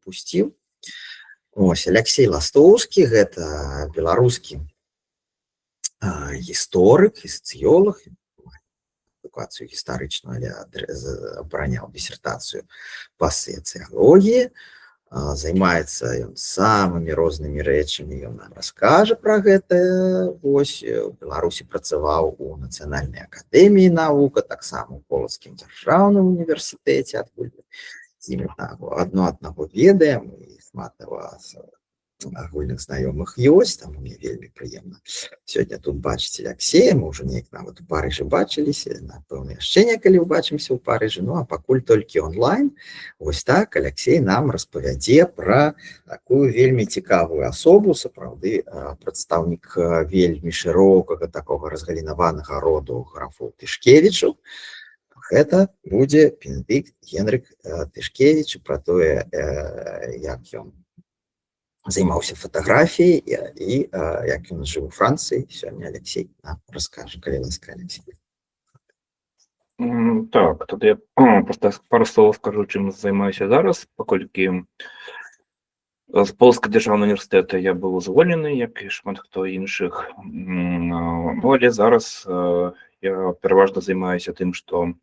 прапусціў. Ось Алексей Ластоўскі, гэта беларускі гісторык і сацыёлаг, адукацыю гістарычную, але абараняў дысертацыю па сацыялогіі. Займаецца ён самымі рознымі рэчамі, ён нам раскажа пра гэта. Вось у Беларусі працаваў у Нацыянальнай акадэміі навук, таксама у Полацкім дзяржаўным універсітэце, адкуль з імі аднаго ведаем, і шмат агульных знаёмых ёсць, там мне вельмі прыемна сёння тут бачыць Алексея. Мы ўжо неяк нават у Парыжы бачыліся, напэўна, яшчэ некалі ўбачымся ў Парыжы, ну а пакуль толькі онлайн. Вось так Алексей нам распавядзе пра такую вельмі цікавую асобу, сапраўды прадстаўнік вельмі шырокага такога разгалінаванага роду графоў Тышкевічаў. Гэта будзе Бенедыкт Генрык Тышкевіч, пра тое, як ён займаўся фатаграфіяй і як ён жыў у Францыі. Сёння Алексей нам раскажа, калі ласка, Алексей. Так, тады я проста пару слоў скажу, чым займаюся зараз, паколькі з Полацкага дзяржаўнага універсітэта я быў звольнены, як і шмат хто іншых. Ну, але зараз я пераважна займаюся тым, што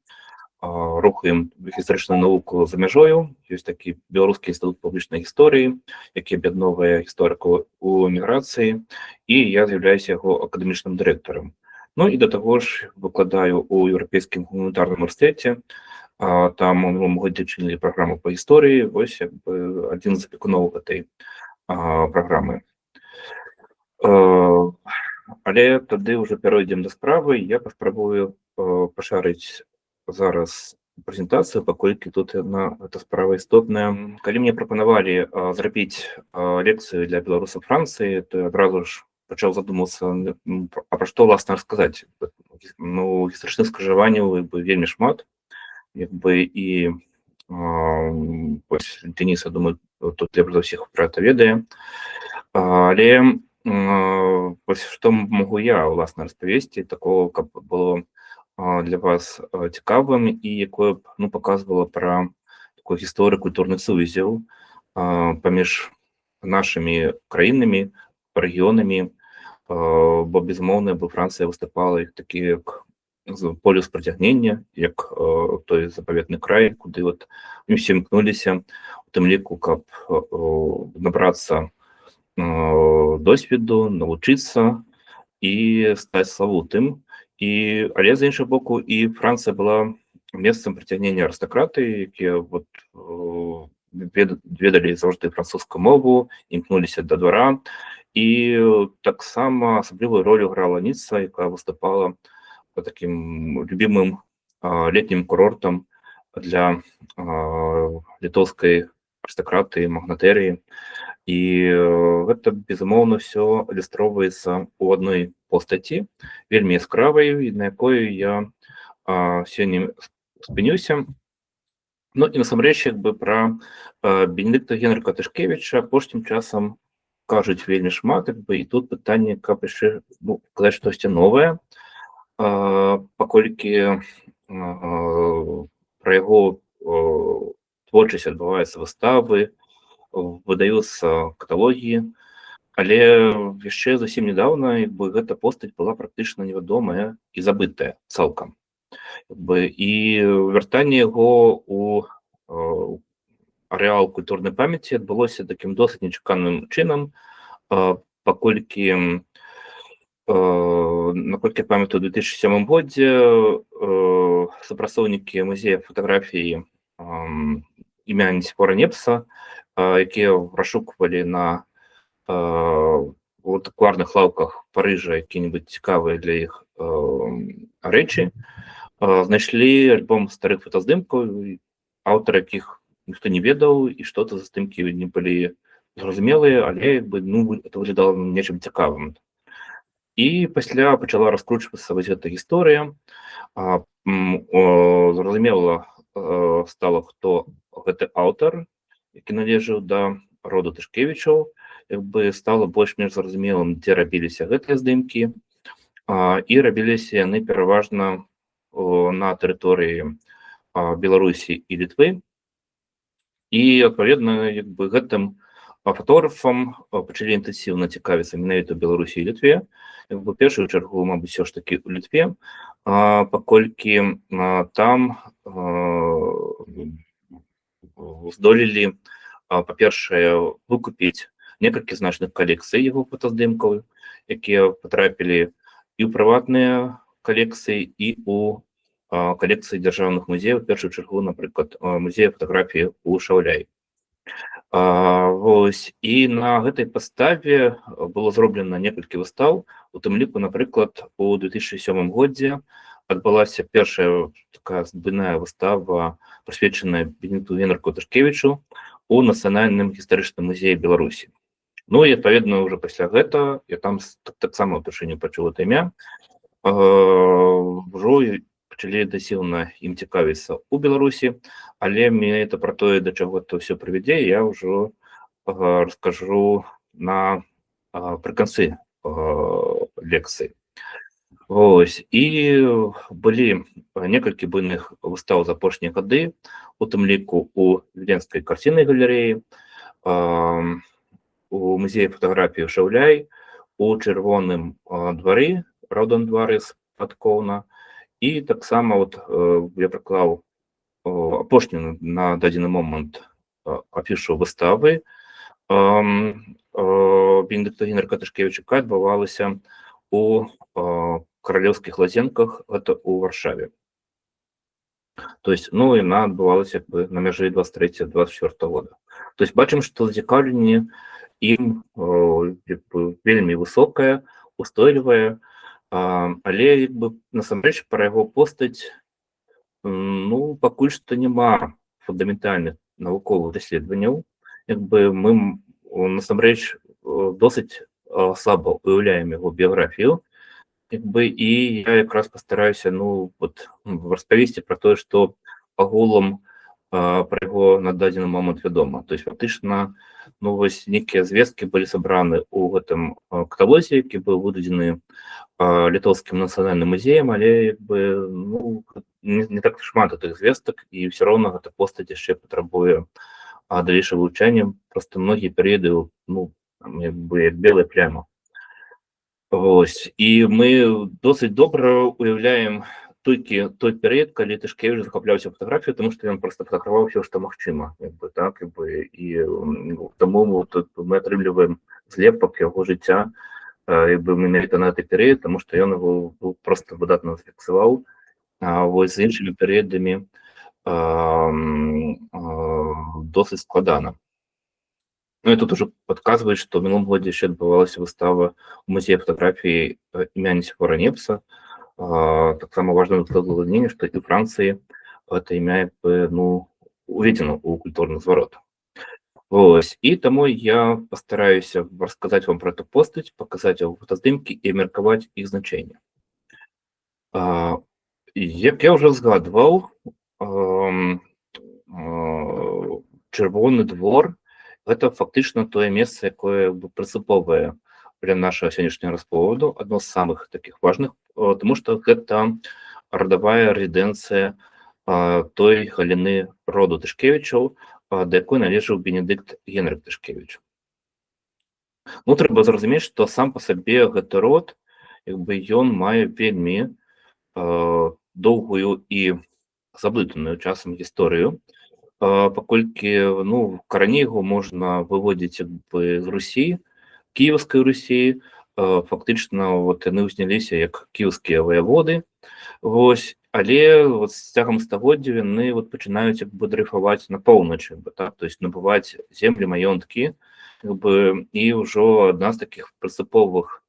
рухаем гістарычную навуку за мяжою. Ёсць такі беларускі інстытут публічнай гісторыі, які аб'ядноўвае гісторыкаў у эміграцыі, і я з'яўляюся яго акадэмічным дырэктарам. Ну і да таго ж выкладаю у Еўрапейскім гуманітарным універсітэце. Там у мінулым годзе чынілі праграму па гісторыі, вось як бы адзін з апекуноў гэтай праграмы. Але тады ўжо перайдзем да справы. Я паспрабую пашарыць зараз прэзентацыю, паколькі тут эта справа істотная. Калі мне прапанавалі зрабіць лекцыю для беларусаў Францыі, то я адразу ж пачаў задумацца, а пра што власна расказаць. Ну, гістарычных скрыжаванняў вельмі шмат, як бы, і Денис, я думаю, тут лепш за ўсіх пра гэта ведае. Але што магу я власна распавесці такого, каб было для вас цікавым і якое б паказвала пра такой гісторыю культурных сувязяў паміж нашымі краінамі, рэгіёнамі, бо безумоўна, бо Францыя выступала як такі як полюс прыцягнення, як той запаветны край, куды вот усе імкнуліся, у тым ліку, каб набрацца досведу, навучыцца і стаць славутым. Але, з іншага боку, і Францыя была месцам прыцягнення арыстакратыі, якія ведалі заўжды французскую мову, імкнуліся да двара. І таксама асаблівую ролю грала Ніцца, якая выступала такім любімым летнім курортам для літоўскай арыстакратыі, магнатэрыі. І гэта, безумоўна, ўсё адлюстроўваецца ў адной постаці, вельмі яскравай, на якой я сёння спынюся. Ну і насамрэч, як бы пра Бенедыкта Генрыка Тышкевіча апошнім часам кажуць вельмі шмат, як бы, і тут пытанне, каб яшчэ казаць штосьці новае, паколькі пра яго творчасць адбываюцца выставы, выдаюцца каталогі, але яшчэ зусім нядаўна гэта постаць была практычна невядомая і забытая цалкам. І вяртанне яго у арэал культурнай памяці адбылося такім досыць нечаканым чынам, паколькі, наколькі я памятаю, у 2007 годзе супрацоўнікі музея фатаграфіі імя Нісіфора Непса, якія расшуквалі на антыкварных лаўках Парыжа якія-небудзь цікавыя для іх рэчы, знайшлі альбом старых фотаздымкаў, аўтары якіх ніхто не ведаў, і што-то за здымкі не былі зразумелыя, але это выглядала нечым цікавым. І пасля пачала раскручвацца вось гэта гісторыя. Зразумела стала, хто гэты аўтар, які належаў да роду Тышкевічаў, як бы стала больш-менш зразумелым, дзе рабіліся гэтыя здымкі, і рабіліся яны пераважна на тэрыторыі Беларусі і Літвы. І, адпаведна, як бы гэтым фотографам пачалі інтэнсіўна цікавіцца менавіта ў Беларусі і Літве. Як бы першую чаргу, мабыць, все ж таки у Літве, паколькі там здолелі, па-першае, выкупіць некалькі значных калекцый яго фотаздымкаў, якія патрапілі і ў прыватныя калекцыі, і ў калекцыі дзяржаўных музеяў, у першую чаргу, напрыклад, музея фотаграфіі ў Шаўляі. Вось, і на гэтай паставе было зроблена некалькі выстаў, у тым ліку, напрыклад, у 2007 годзе адбылася першая такая буйная выстава, прысвечаная Бенедыкту Генрыху Тышкевічу у Нацыянальным гістарычным музеі Беларусі. Ну і, адпаведна, ўжо пасля гэтага я там таксама ўпершыню пачуў гэта імя, ўжо пачалі інтэнсіўна ім цікавіцца ў Беларусі, але менавіта пра тое, да чаго это ўсё прывядзе, я ўжо раскажу прыканцы лекцыі. Вось, і былі некалькі буйных выстаў за апошнія гады, у тым ліку у Віленскай карціннай галерэі, у музеі фотаграфіі Шаўляй, у Чырвоным двары, Раўдандвары спадкоўна, і таксама я прыклаў апошнюю на дадзены момант афішу выставы Бенедыкта Генрыха Тышкевіча, якая адбывалася у Каралеўскіх лазенках, гэта ў Варшаве. То есть, ну, яна адбывалася як бы на мяжы 23-24 года. То есть бачым, што зацікаўленне ім вельмі высокае, устойлівае, але як бы насамрэч пра яго постаць, ну, пакуль што няма фундаментальных навуковых даследаванняў. Як бы мы насамрэч досыць слаба уяўляем яго біяграфію, як бы, і я якраз пастараюся, ну, распавесці пра тое, што агулам пра яго на дадзены момант вядома. То есть фактычна, ну, вось нейкія звесткі былі сабраны ў гэтым каталозе, які быў выдадзены літоўскім нацыянальным музеем, але як бы, ну, не так шмат гэтых звестак, і ўсё роўна гэта постаць яшчэ патрабуе далейшага вывучэння. Проста многія перыяды, ну, як бы як белая пляма. Вось, і мы досыць добра уяўляем толькі той перыяд, калі Тышкевіч захапляўся фотаграфіяй, тому што ён проста фотаграфаваў ўсё, што магчыма, як бы, так, як бы, і таму мы атрымліваем злепак яго жыцця, як бы, менавіта на гэты перыяд, таму што ён яго проста выдатна зафіксаваў. Вось з іншымі перыядамі досыць складана. Ну і тут уже падказваюць, што ў мінулым годзе яшчэ адбывалася выстава ў музеі фотаграфіі імя Нісіфора Непса. Таксама важна дадзенне, што і ў Францыі гэта імя як бы, ну, уведзена ў культурны зварот. Вось, і таму я пастараюся расказаць вам пра эту постаць, паказаць яго фотаздымкі і абмеркаваць іх значэнне. Як я ўжо згадваў, Чырвоны двор — гэта фактычна тое месца, якое прынцыповае для нашага сённяшняга расповеду, адно з самых такіх важных, тому што гэта радавая рэзідэнцыя той галіны роду Тышкевічаў, да якой належаў Бенедыкт Генрых Тышкевіч. Ну, трэба зразумець, што сам па сабе гэты род, як бы, ён мае вельмі доўгую і заблытаную часам гісторыю, паколькі, ну, карані яго можна выводзіць як бы з Русі, Кіеўскай Русі. Фактычна яны ўзняліся як кіеўскія ваяводы. Вось, але з цягам стагоддзя яны пачынаюць як бы дрейфаваць на поўначы, так, то есть набываць землі, маёнткі, як бы, і ўжо адна з такіх прынцыповых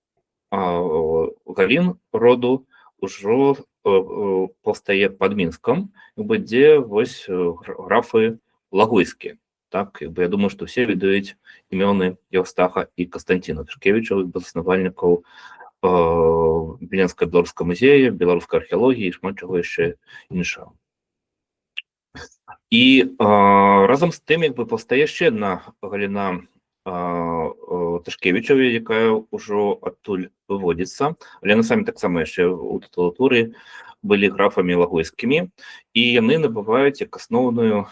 галін роду ўжо паўстае пад Мінскам, дзе вось графы Лагойскія. Так, я думаю, што ўсе ведаюць імёны Еўстаха і Кастанціна Тышкевічаў, заснавальнікаў Віленскага беларускага музея, беларускай археалогіі і шмат чаго яшчэ іншага. І разам з тым як бы паўстае яшчэ адна галіна Тышкевічаў, якая ўжо адтуль выводзіцца, але яны самі таксама яшчэ ў тытулатуры былі графамі лагойскімі, і яны набываюць як асноўную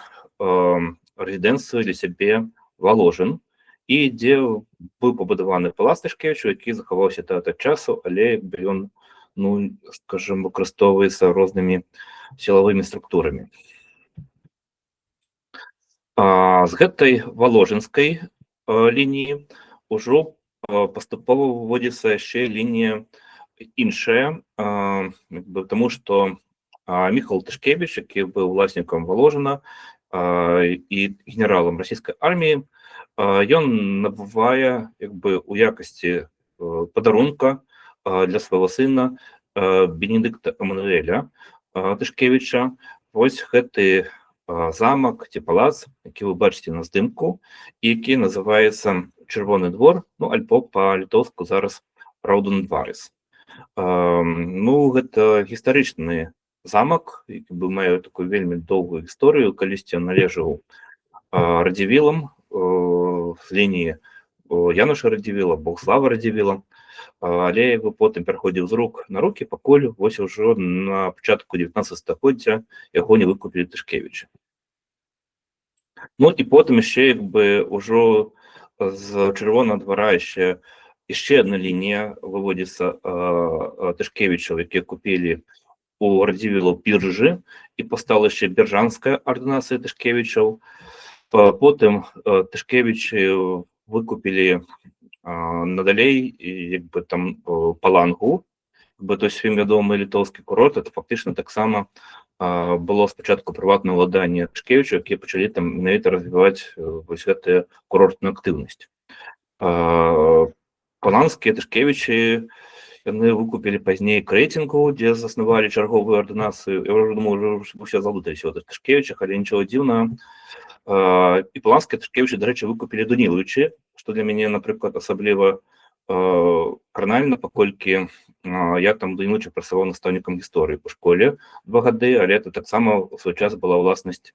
рэзідэнцыю для сябе Воложин, і дзе быў пабудаваны палац Тышкевіча, які захаваўся да часу, але ён, ну, скажем, выкарыстоўваецца рознымі сілавымі структурамі. З гэтай валожынскай лініі ўжо паступова выводзіцца яшчэ лінія іншая, тому што Міхал Тышкевіч, які быў уласнікам Воложина і генералам расійскай арміі, ён набывае у якасці падарунка для свайго сына Бенедыкта Эммануэля Тышкевіча вось гэты замак ці палац, які вы бачыце на здымку, які называецца Чырвоны двор, ну, альбо па-літоўску зараз Рауден-дварыс. Ну, гэта гістарычны замак, які мае такую вельмі доўгую гісторыю, калісьці належаў Радзівілам з лініі Януша Радзівіла, Богслава Радзівіла, але потым пераходзіў з рук на рукі, пакуль вось ужо на пачатку 19 стагоддзя яго не выкупілі Тышкевіча. Ну і потым яшчэ ўжо з Чырвонага двара яшчэ адна лінія выводзіцца Тышкевічаў, якія купілі у Радзівілаў біржы, і паўстала яшчэ біржанская ардынацыя Тышкевічаў. Потым Тышкевічы выкупілі надалей там Палангу, то есть вядомы літоўскі курорт, это фактычна таксама было спачатку прыватнае ўладанне Тышкевіча, якія пачалі там менавіта развіваць вось гэтую курортную актыўнасць. Паланскія Тышкевічы яны выкупілі пазней Крэцінгу, дзе заснавалі чарговую ардынацыю. Я ўжо думаю, усе заблудаліся ў Тышкевічах, але нічого дзіўнага. І паланскія Тышкевічы, дарэчы, выкупілі Дунілаўічы, што для мяне, напрыклад, асабліва кранальна, паколькі я там Дунілаўіча працаваў настаўнікам гісторыі па школе 2 гады, але это таксама ў свой час была ўласнасць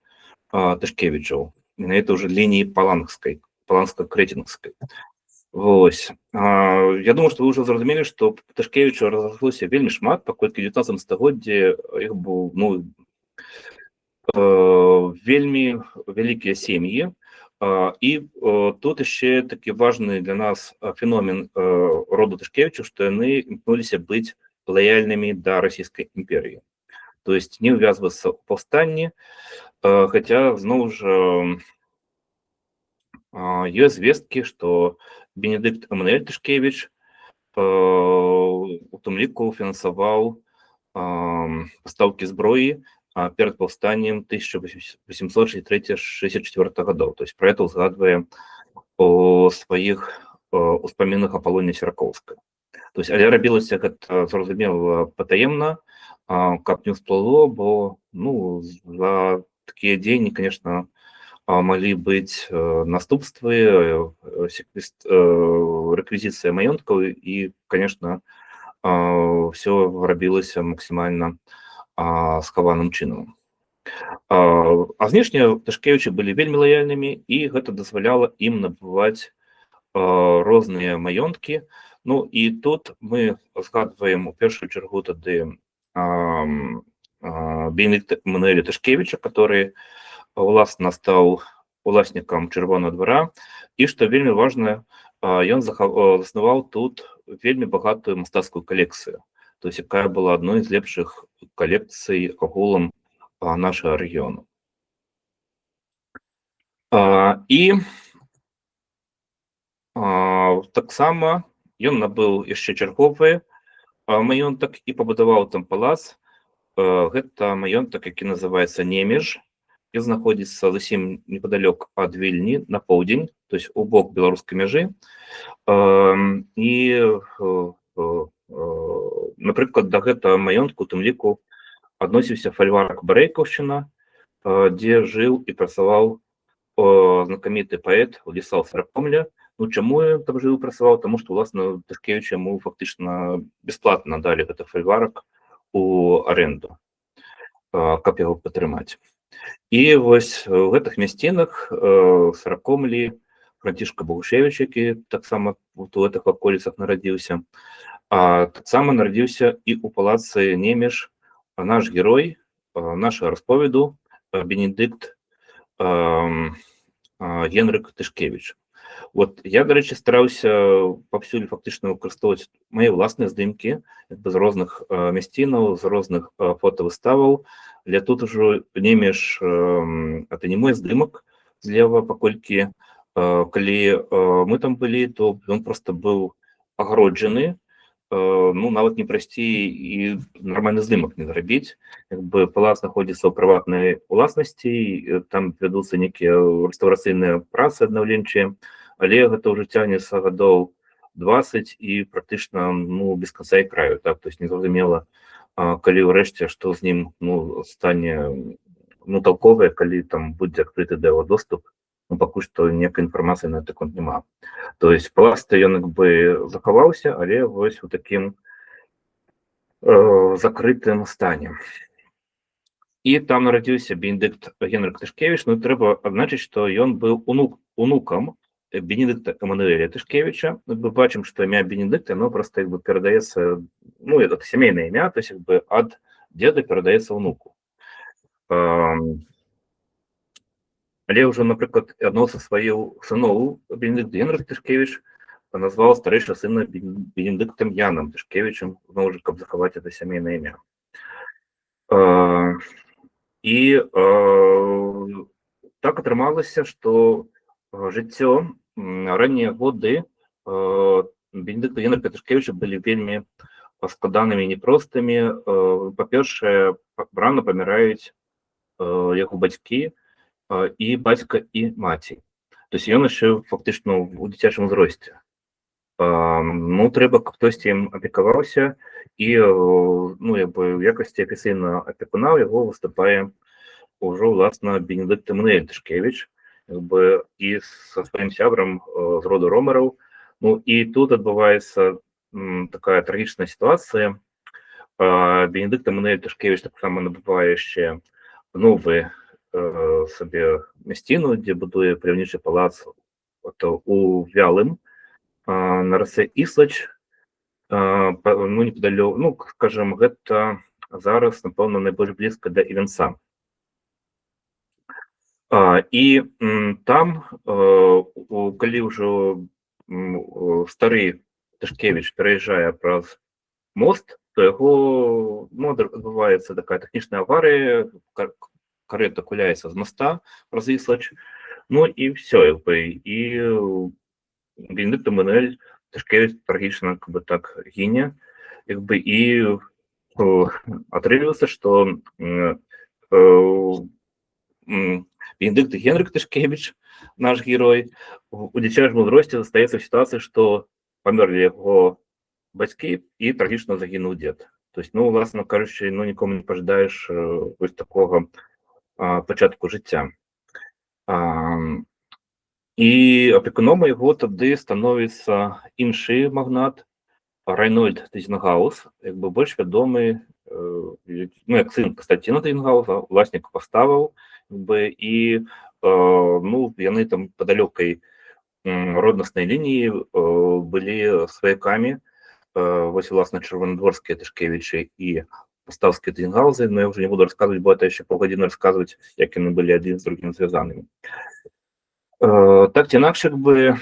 Тышкевічаў. Менавіта ўжо лініі паланска-крэцінгскай. Вось. Я думаю, што вы ўжо зразумелі, што Тышкевічаў разраслося вельмі шмат, паколькі ў 19 стагоддзі іх быў, ну, вельмі вялікія сем'і. І тут яшчэ такі важны для нас феномен роду Тышкевічаў, што яны імкнуліся быць лаяльнымі да расійскай імперыі. То есть не ўвязвацца ў паўстанні, хаця, зноў жа, ёсць звесткі, што Бенедыкт Эммануэль Тышкевіч у тым ліку фінансаваў пастаўкі зброі перад паўстаннем 1863-64 гадоў. То есть про это узгадвае у сваіх успамінах Аполлонія Сіракоўская. То есть, але рабілася гэта, зразумела, патаемна, каб не ўсплыло, бо, ну, за такія дзеянні, конечно, малі быць наступствы, рэквізіцыя маёнткаў, і, конечно, все рабілася максімальна схаваным чынам. Знешне Тышкевічы былі вельмі лаяльнымі, і гэта дазваляла ім набываць розныя маёнткі. Ну і тут мы згадваем у першую чаргу тады Бенедыкта Эммануэля Тышкевіча, который уласна стаў уласнікам Чырвонага двара, і што вельмі важна, ён заснаваў тут вельмі багатую мастацкую калекцыю, то есть якая была адной з лепшых калекцый агулам нашага рэгіёну. І таксама ён набыў яшчэ чарговы маёнтак і пабудаваў там палац. Гэта маёнтак, які называецца Немеж, і знаходзіцца зусім непадалёк ад Вільні на поўдзень, то есть у бок беларускай мяжы. І, напрыклад, да гэтага маёнтку у тым ліку адносіўся фальварак Брэйкаўшчына, дзе жыў і працаваў знакаміты паэт Уладзіслаў Саракомля. Ну, чаму ён там жыў і працаваў? Таму што, уласна, Тышкевіч яму фактычна бясплатна далі гэты фальварак у аренду, каб яго падтрымаць. І вось у гэтых мясцінах Саракомлі Францішка Богушевіч, які таксама у гэтых ваколіцах нарадзіўся, таксама нарадзіўся і ў палацы Немеж наш герой нашага расповеду Бенедыкт Генрик Тишкевич. От я, до речі, старався повсюди фактично використовувати мої власні здимки з різних місцин, з різних фотовиставів. Для тут уже піднімеш, це не мой здимок зліва, покольки коли ми там були, то він просто був огороджений, ну, навіть не прості і нормальний здимок не зробити. Якби палац знаходиться у приватній власності, там ведуться некі реставраційні праці обновленчі, але гэта ўжо цягнецца гадоў 20 і практычна, ну, без канца і краю, так, то есть незразумела, калі ўрэшце, што з ім, ну, стане, ну, толковае, калі там будзе адкрыты да яго доступ, ну, пакуль што ніякай інфармацыі на гэты конт няма. То есть палац-то ён як бы захаваўся, але вось у такім закрытым стане. І там нарадзіўся Бенедикт Генрик Тишкевич, ну, трэба адзначыць, што ён быў унукам Бенедикта Эммануэля Тишкевича. Мы бачим, что имя Бенедикт, оно просто как бы передается, ну, это семейное имя, то есть как бы от деда передается внуку. Але уже, например, одного со своих сынов, Бенедикт Генрик Тишкевич, назвал старейшего сына Бенедиктом Яном Тишкевичем, знову же, как заховать это семейное имя. И так атрымалася, что жыццё, раннія годы Бенедикта Генрика Тишкевича былі вельмі складанымі і непростымі. Па-першае, рана паміраюць яго бацькі, і бацька, і маці. То есть ён яшчэ фактычна у дзіцячым узросце. Ну, трэба, каб хтосьці ім апекаваўся, і, ну, як бы, в якасці афіцыйна апекуна яго выступае ўжо, уласна, Бенедикт Эммануэль Тишкевич, бы і со сваім сябрам з роду Ромераў. Ну, і тут адбываецца такая трагічная сітуацыя. Бенедикт Эммануэль Тишкевич таксама набывае яшчэ новы сабе мясціну, дзе будуе паляўнічы палац у Вялым, на расе Іслач, ну, непадалёк, ну, скажем, гэта зараз, напэўна, найбольш блізка да Івенца. І там, калі ўжо стары Тишкевич пераязджае праз мост, то яго, ну, адбываецца такая тэхнічная аварыя, карета куляецца з моста праз Іслач, ну і все, як бы, і Бенедикт Эммануэль Тишкевич трагічна, как бы, так гіне, як бы, і атрымліваецца, што Бенедикт Генрик Тишкевич, наш герой, у дзіцячым узросце застаецца в ситуации, что памерлі яго бацькі і трагічна загінуў дед. То есть, ну, власна кажучы, ну, нікому не пажадаеш вось такога пачатку жыцця. І апекуном яго тады становіцца іншы магнат Райнольд Тизенгаус, як бы больш вядомы, ну, як сын Константина Тизенгауса, уласнік паставаў, і, ну, яны там па далёкай роднаснай лініі былі сваякамі. Вось, власна, чырвонадворскія Тишкевичы і паставскія Тизенгаусы, но я уже не буду рассказывать, бо это еще полгодины рассказывать, як яны былі адзін з другім звязанымі. Так ці інакш, як бы,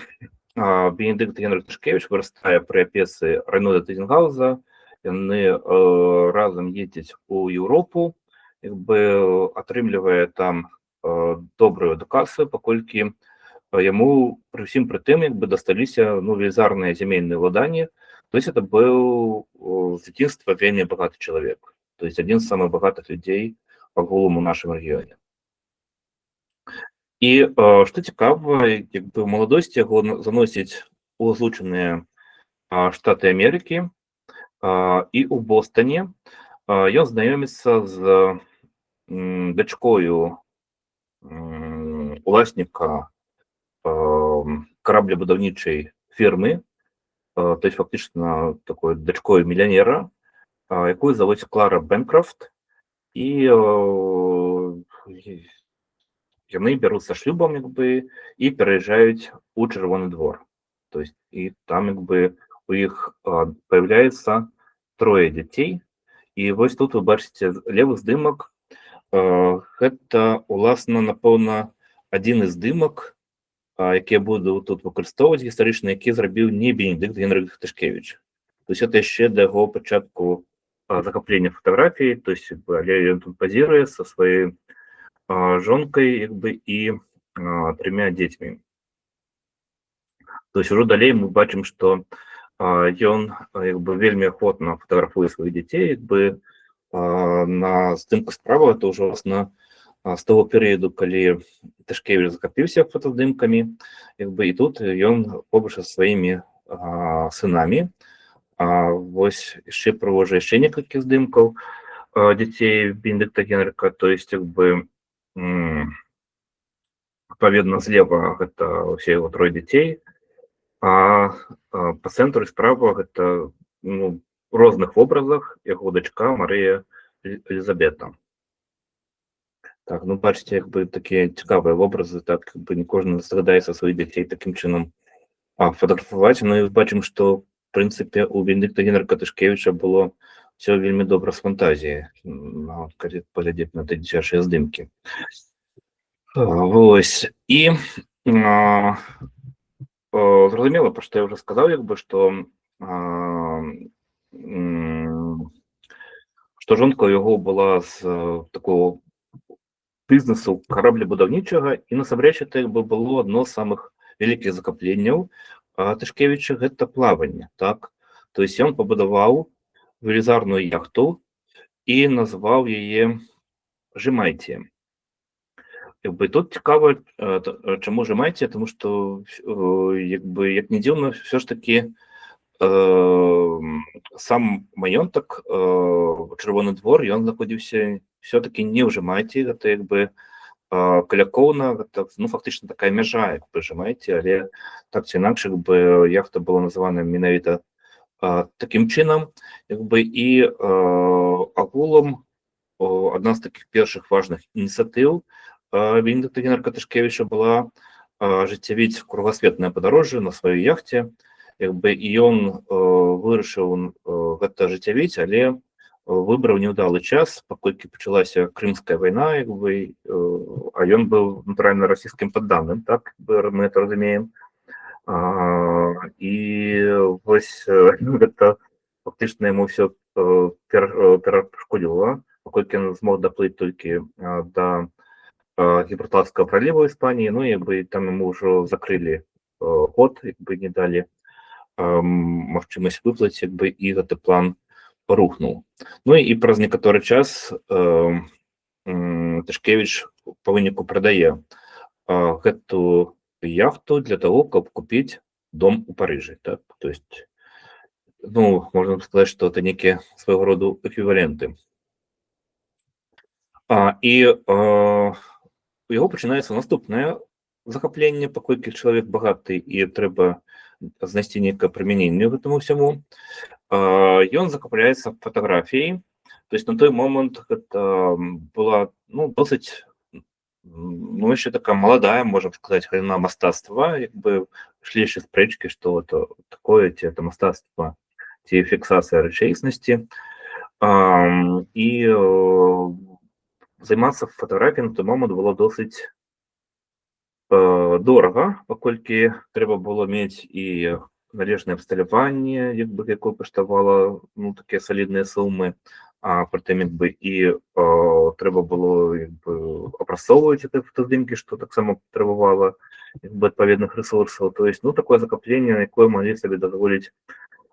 Бенедикт Генрик Тишкевич вырастае пры апецы Райнольда Тизенгауса, яны разам ездзяць у Еўропу, як бы атрымлівае там добрую адукацыю, паколькі яму пры ўсім пры тым, як бы, дасталіся, ну, велізарныя зямельныя ўладанні. То есть это был с детства вельмі богатый человек, то есть один из самых богатых людей по голому в нашем регионе. И что цікаво, як бы, в молодости его заносить у злученные Штаты Америки, и у Бостоне ён знаёміцца з дачкою уласніка караблебудаўнічай фірмы, то есть фактично такой дочкой миллионера, якую зовут Клара Бенкрофт, и яны берутся шлюбом, як бы, и переезжают у Чырвоны двор. То есть и там, як бы, у их появляется 3 детей. И вот тут вы бачите левый здымок. Это, уласна, напэўна, один із здимок, які я буду тут використовувати історично, які зробив не Бенедикт Генрих Тишкевич. Тобто це ще до його початку захоплення фотографії, тобто він тут позирує зі своєю жонкою і 3 дітьми. Тобто вже далі ми бачимо, що ён вельмі охотно фотографує своїх дітей, на здымку справа, это уже власне з того періоду, коли Тишкевич захопився фотоздымками, і тут ён побач зі своїми синами. Ось ще провожу ще некілька здимків дітей Бенедикта Генрика, то есть відповідно зліва это всі його 3 дітей, а по центру і справа это в різних образах його дочка Марія Елізабета. Так, ну бачите, такі цікаві образи, так не кожен здогадається своїх дітей таким чином фотографувати. Ну і бачимо, що в принципі у Бенедикта Генрика Тишкевича було все вельми добре з фантазії, коли поглядіти на ті дитячі здимки. Ось. І зрозуміло, про що я вже сказав, що жонка його була з такого бізнесу кораблебудівничого, і насамрэч це було одно з самих великих захопленняў Тишкевича, гэта плаванне, так? То есть ён пабудаваў велізарную яхту і назваў яе Жемайтія. Тут цікаво, чому Жемайтія, тому що, як не дивно, все ж таки сам маёнтак, Чырвоны двор, ён знаходзіўся все-таки не в Жемайтії, гэта Калякоўна, гэта, фактично такая мяжа, Жемайтія, але так ці інакш, яхта была названа менавіта таким чином, і агулам одна з таких перших важных ініцыятыў Бенедикта Генрика Тишкевича была ажыццявіць кругасветнае падарожжа на сваёй яхте, і ён вырашыў гэта ажыццявіць, але выбраў неўдалы час, паколькі пачалася Крымская вайна, а ён быў натуральна расійскім падданым, так мы это разумеем. І вось гэта фактычна яму ўсё перашкодзіла, паколькі ён змог даплыць толькі да Гібралтарскага праліва ў Іспаніі, ну і там яму ўжо закрылі ход, не далі магчымасць выплыць, і гэты план рухнуў. Ну і праз некаторы час Тишкевич па выніку прадае гэту яхту для того, каб купіць дом у Парыжы. Так? То есть, можна сказаць, што это некія свайго роду эквіваленты. І у яго пачынаецца наступнае захапленне, паколькі чалавек багаты і трэба знайсці нейкае прымяненне гэтаму ўсяму. Ён захапляецца фатаграфіяй. То есть на той момант гэта была досыць яшчэ такая маладая, можам сказаць, галіна мастацтва, ішлі яшчэ спрэчкі, што это такое, ці это мастацтва, ці фіксацыя рэчаіснасці. І займацца фатаграфіяй на той момант было досыць дорага, паколькі трэба было мець і належнае абсталяванне, якое каштавала такія салідныя сумы, а прытым і трэба было апрацоўваць гэтыя фотаздымкі, што таксама патрабавала адпаведных рэсурсаў. То есть, такое захапленне, якое маглі сабе дазволіць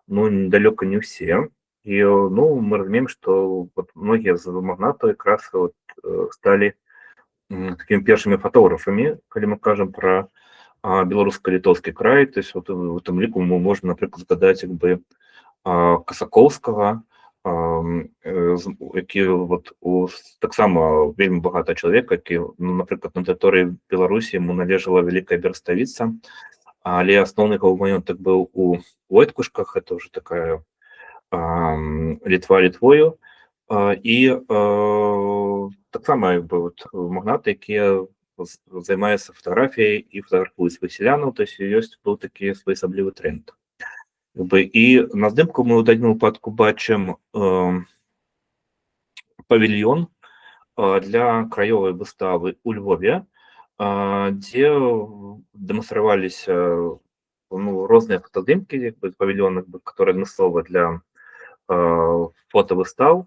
недалёка не ўсе. І мы разумеем, што многія з магнатаў якраз сталі такімі першымі фотографамі, калі мы кажам пра беларуска-літоўскі край. То есть у тым ліку мы можам, напрыклад, згадаць Касакоўскага, які таксама вельмі багаты чалавек, які, напрыклад, на тэрыторыі Беларусі яму належала Вялікая Берставіца, але асноўны яго маёнтак быў у Войткушках, это ўжо такая Літва Літвою, і таксама магнаты, якія займаюцца фатаграфіяй і фатаграфуюць высялянаў, то есть быў такі своеасаблівы тренд. І на здымку мы ў дадзеным выпадку бачым павільён для краёвай выставы ў Львове, дзе дэманстраваліся розныя фотаздымкі як бы павільёнах, которые адмыслова для фотавыстаў.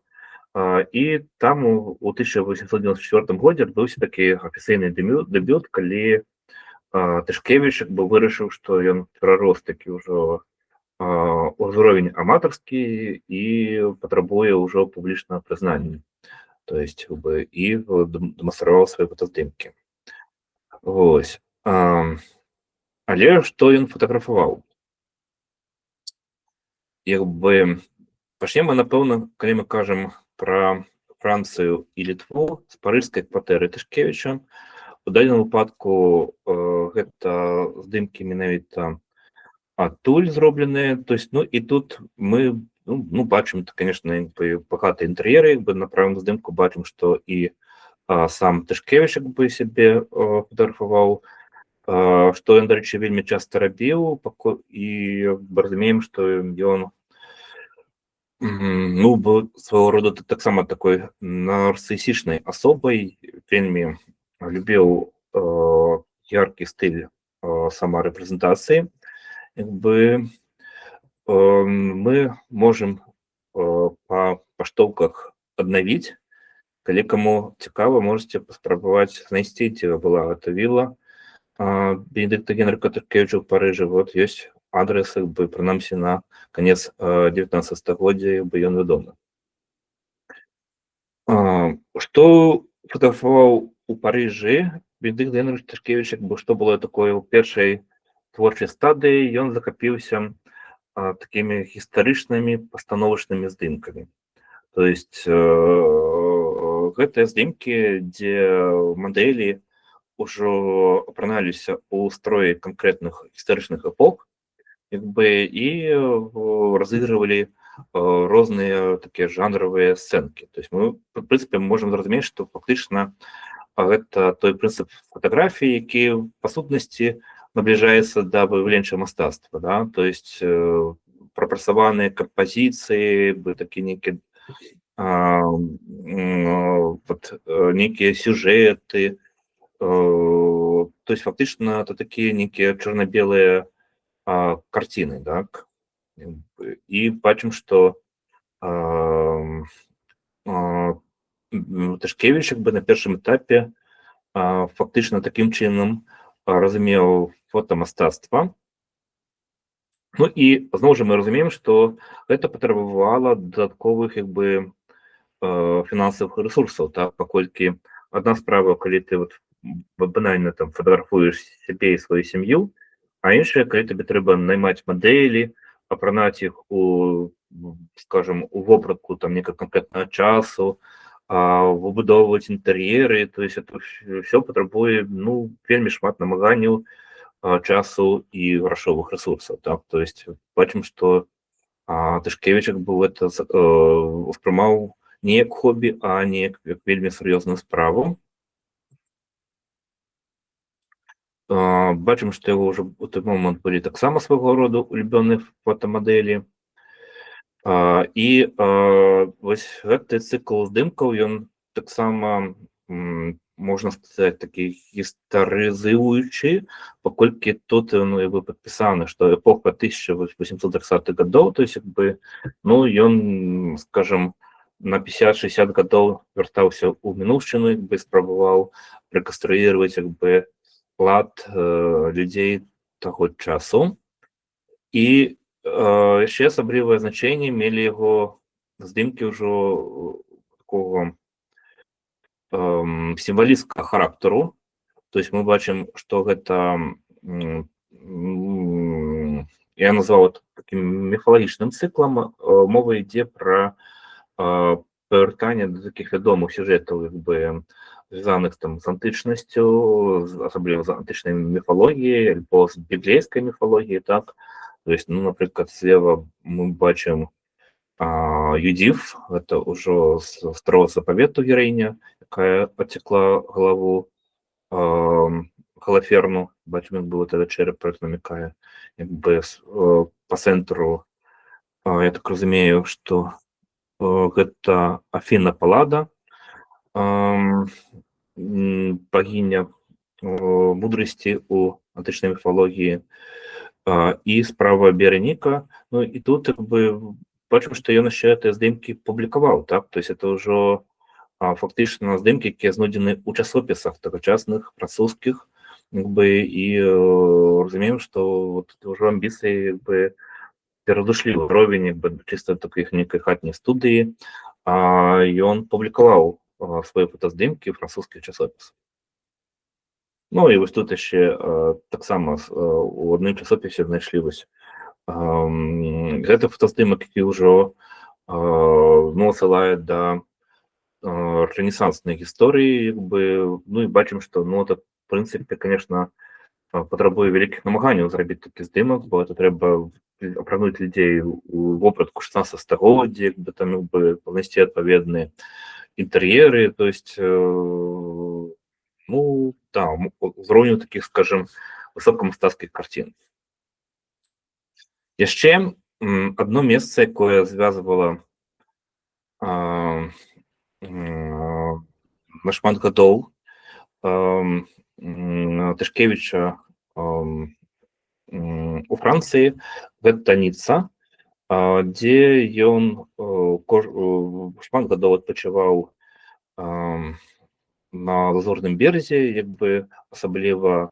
І там у 1894 годзе адбыўся такі афіцыйны дэбют, калі Тышкевіч як бы вырашыў, што ён перарос такі ўжо ўзровень аматарскі і патрабуе ўжо публічнага прызнання. То есть как бы і дэманстраваў свае фотаздымкі. Вось. Але што ён фатаграфаваў? Як бы пачнем мы, напэўна, калі мы кажам пра Францыю і Літву з парыжскай кватэры Тышкевіча. У дадзеным выпадку гэта здымкі менавіта адтуль зробленыя. То есть, і тут мы бачым, конечно, багаты інтэр'еры, як бы на правым здымку бачым, што і сам Тышкевіч як бы сябе фатаграфаваў, што ён, дарэчы, вельмі часта рабіў, і разумеем, што ён быў свайго роду таксама такой нарцысічнай асобай, вельмі любіў яркі стыль самарэпрэзентацыі. Як бы мы можам па паштоўках аднавіць. Калі каму цікава, можаце паспрабаваць знайсці, дзе была гэта вілла Бенедыкта Генрыха Тышкевіча ў Парыжы. Вот ёсць адрес, як бы, прынамсі на канец 19 стагоддзя, як бы ён вядомы. Што фатаграфаваў у Парыжы Бенедыкт Генрыч Тышкевіч, як бы, што было такое ў першай творчай стадыі, ён захапіўся такімі гістарычнымі пастановачнымі здымкамі. То есть гэтыя здымкі, дзе мадэлі ўжо апраналіся ў строі канкрэтных гістарычных эпох, як бы, і разыгрывалі розныя такія жанравыя сцэнкі. То есть мы, в прынцыпе, можам зразумець, што фактычна гэта той прынцып фатаграфіі, які па сутнасці набліжаецца да выяўленчага мастацтва, да? То есть прапрацаваныя кампазіцыі, такі нейкія сюжэты. То есть фактычна это такія нейкія чорна-белыя карціны, так? І бачым, што Тышкевіч як бы на першым этапе фактычна такім чынам разумеў фотамастацтва. І зноў жа мы разумеем, што гэта патрабавала дадатковых як бы фінансавых рэсурсаў, так? Паколькі адна справа, калі ты банальна там фатаграфуеш сябе і сваю сям'ю, а іншая, калі табе трэба наймаць мадэлі, апранаць іх скажем, у вопратку там некага канкрэтнага часу, выбудоўваць інтэр'еры. То есть это все патрабуе вельмі шмат намаганняў, часу і грашовых рэсурсаў, так? То есть бачым, што Тышкевіч быў это успрымаў не як хобі, а не як вельмі сур'ёзную справу. Бачым, што яго ўжо у той момант былі таксама свайго роду улюбёныя фотамадэлі. І вось гэты цыкл здымкаў, ён таксама, можна сказаць, такі гістарызуючы, паколькі тут падпісана, што эпоха 1830-х гадоў, то есть як бы, ён, скажем, на 50-60 гадоў вяртаўся ў мінуўшчыну, як бы спрабаваў рэканструіраваць як бы лад людзей таго часу. І яшчэ асаблівае значэнне мелі яго здымкі ўжо такого сімвалісцкага характару. То есть мы бачым, што гэта, я назваў такім міфалагічным цыклам. Мова ідзе пра павяртанне да такіх вядомых сюжэтаў, як бы звязаных там з антычнасцю, асабліва з антычнай міфалогіяй альбо з біблейскай міфалогіяй, так? То есть, напрыклад, злева мы бачым Юдзіф, гэта ўжо з старога запавету гераіня, якая пацекла галаву Галаферну. Бачым, як бы этот чэрап намікае, як бы па цэнтру, я так разумею, што гэта Афіна Паллада, богиня мудрості у античній міфології і справа Береніка. Ну і тут якби бачимо, що ён ще ці здимки публікував, так? Тобто це вже фактично здимки, які знайдені у часописах тогочасних французьких, якби, і розуміємо, що от вже амбіції якби перейшли в уровень якби чисто таких некої хатньої студії, і він публікував свої фотоздимки в французьких часописах. Ну і ось тут ще так само у одному часописі знайшли ось гэта фотоздымак, які ўжо насылае да рэнесанснай гісторыі, ну і бачым, што ну это в прынцыпе, конечно, патрабуе вялікіх намаганняў зрабіць такі здымак, бо это трэба апрануць людзей у вопратку 16 стагоддзя, там панесці адпаведныя інтэр'еры, то есть ну да, узроўню такіх, скажем, высокамастацкіх карцін. Яшчэ одно месца, якое звязвала нашмат гадоў Тышкевіча у Францыі, гэта Ніцца, дзе ён шмат гадоў адпачываў на Лазурным березе, якби асабліва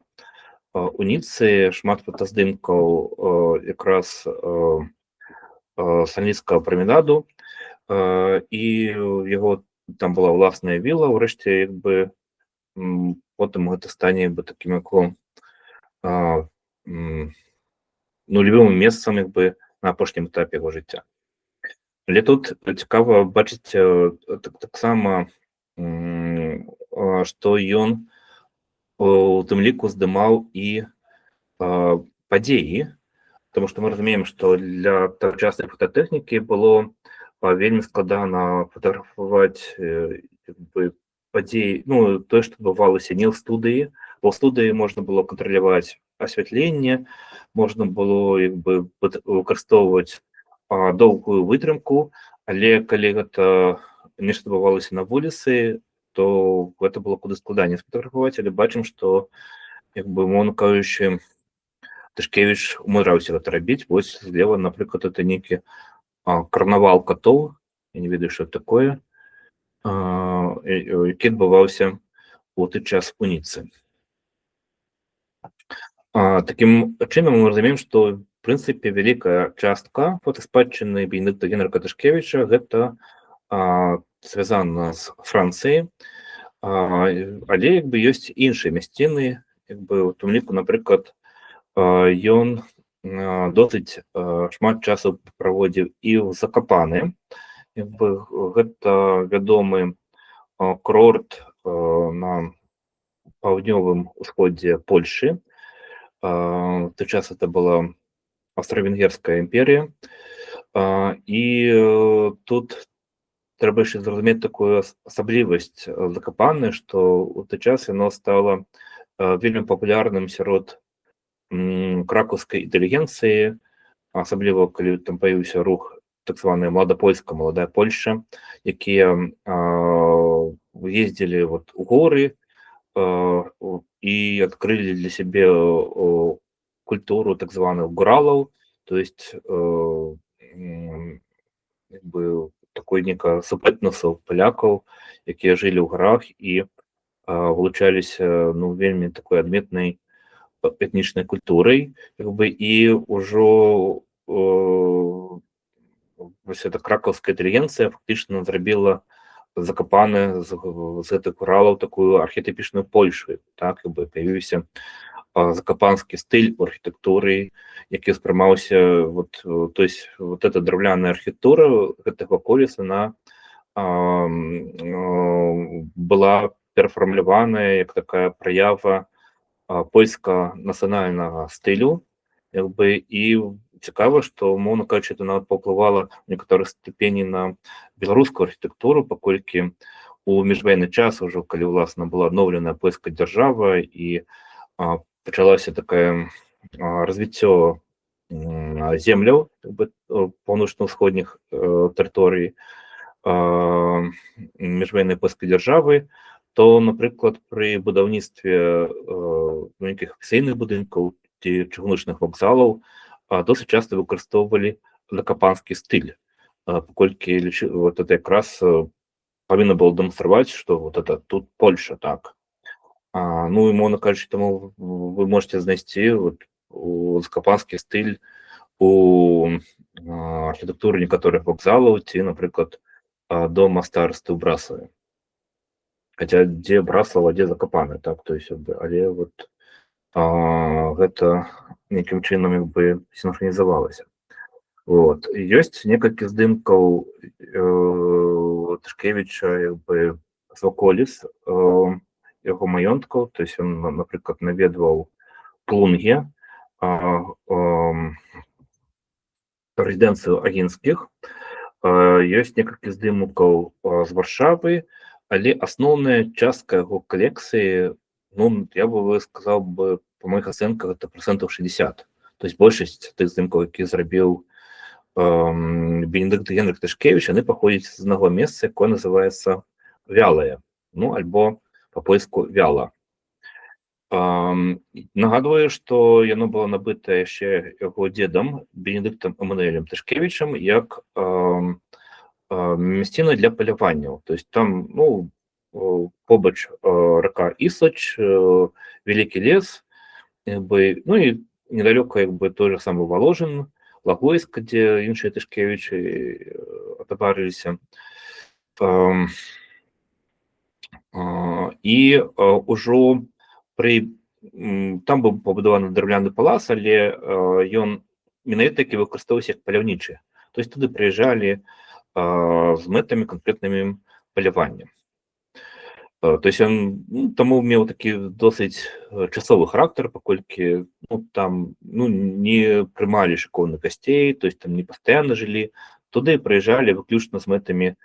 у Ніцы шмат фотаздымкаў якраз Сальніцкага праменаду, і яго там была ўласная віла, ўрэшце якби потым гэта стане таким як любимым месцам якби на апошнім этапе яго жыцця. Але тут цікава бачыць таксама, што ён у тым ліку здымаў і падзеі, тому што мы разумеем, што для тогачаснай фотатэхнікі было вельмі складана фотаграфаваць падзеі, ну, тое, што адбывалася не ў студыі, бо ў студыі можна было кантраляваць асвятленне, можна было выкарыстоўваць доўгую вытрымку, але калі гэта нешта адбывалася на вуліцы, то гэта было куды складаней сфотаграфаваць, але бачым, што умоўна кажучы, Тышкевіч умудраўся гэта рабіць. Вось злева, напрыклад, это нейкі карнавал катоў, я не ведаю, што такое, які адбываўся у той час у Ніцы. Такім чынам мы разумеем, што в прынцыпе вялікая частка фотаспадчыны Бенедыкта Генрыха Тышкевіча гэта звязана з Францыяй, але ёсць іншыя мясціны, у тым ліку, напрыклад, ён досыць шмат часу праводзіў і ў Закапаны. Гэта вядомы курорт на паўднёвым усходзе Польшы. В той час это была Аўстра-Венгерская імперія. І тут трэба яшчэ зразумець такую асаблівасць Закапаны, што ў той час яно стала вельмі папулярным сярод кракаўскай інтэлігенцыі, асабліва калі там паявіўся рух так званая младапольска, маладая Польша, якія ездзілі у горы і адкрылі для сябе культуру так званых гуралаў, то есть такой нека супэтнасаў палякаў, якія жылі ў гарах і вылучаліся вельмі такой адметнай этнічнай культурай, і ўжо вось эта кракаўская інтэлігенцыя фактычна зрабіла Закапаны з гэтых гуралаў такую архетыпічную Польшу. Так, паявіўся закапанскі стыль у архітэктуры, які ўспрымаўся, то есть вот эта драўляная архітэктура гэтага поліса, она была перафармляваная як такая праява польска-нацыянальнага стылю, і цікава, што, умоўна кажучы, это нават паўплывала ў некаторых ступені на беларускую архітэктуру, паколькі у міжваенны час ужо, калі ўласна была адноўленая польская дзяржава і пачалася такое развіццё земляў паўночна-ўсходніх тэрыторый міжваеннай польскай дзяржавы, то, наприклад, при будівництві новеньких офіційних будинків чи чыгуначных вокзалаў досыць часто выкарыстоўвалі закапанский стиль, паколькі вот это якраз павінна было дэманстраваць, што вот это тут Польша, так. Ну і мовна кажучы, таму вы можете знайсці вот закапанскі стыль у архітэктуры некаторых вокзалаў ці, напрыклад, дома старасты ў Брасаве. Хаця дзе Браслава, дзе Закапаны, так, то есть, але вот гэта нейкім чынам як бы сінхранізавалася. Вот. Ёсць некалькі здымкаў Тышкевіча як бы з ваколіц яго маёнткаў, то есть ён, напрыклад, наведваў Плунге, рэзідэнцыю Агінскіх. Ёсць некалькі здымкаў з Варшавы, але асноўная частка яго калекцыі, ну, я бы сказаў бы, по моих ацэнках, это 60%. То есть большасць тых здымкаў, які зрабіў Бенедыкт Генрых Тышкевіч, яны паходзяць з аднаго месца, якое называецца Вялае, ну, альбо па-польску Вяла. Нагадваю, што яно было набыта яшчэ яго дзедам Бенедыктам Эмануэлем Тышкевічам як мясціна для паляванняў. То есть там, ну, побач рака Ісач, вялікі лес, ну і недалёка як бы той же самы Воложин, Лагойск, дзе іншыя Тышкевічы атабарыліся. І ўжо там быў пабудаваны драўляны палац, але ён менавіта такі выкарыстоўваўся як паляўнічы. То есть туды прыязджалі з мэтамі канкрэтнымі палявання. То есть он таму меў такі досыць часовы характар, паколькі там не прымалі шыкоўных гасцей, то есть там не пастаянна жылі, туды прыязджалі выключна з мэтамі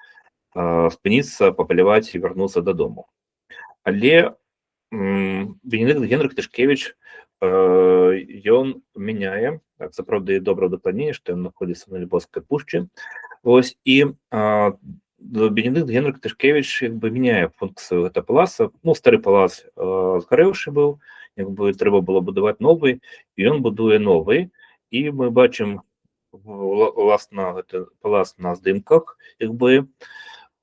спыніцца, папаляваць і вярнуцца дадому. Але Бенедыкт Генрых Тышкевіч ён мяняе, так, сапраўды добра дакладнее, што ён знаходзіцца на Лібоўскай пушчы. Вось, і Бенедыкт Генрых Тышкевіч як бы мяняе функцыю гэтага палаца. Ну, стары палац згарэўшы быў, як бы трэба было будаваць новы, і ён будуе новы. І мы бачым уласна гэты палац на здымках, як бы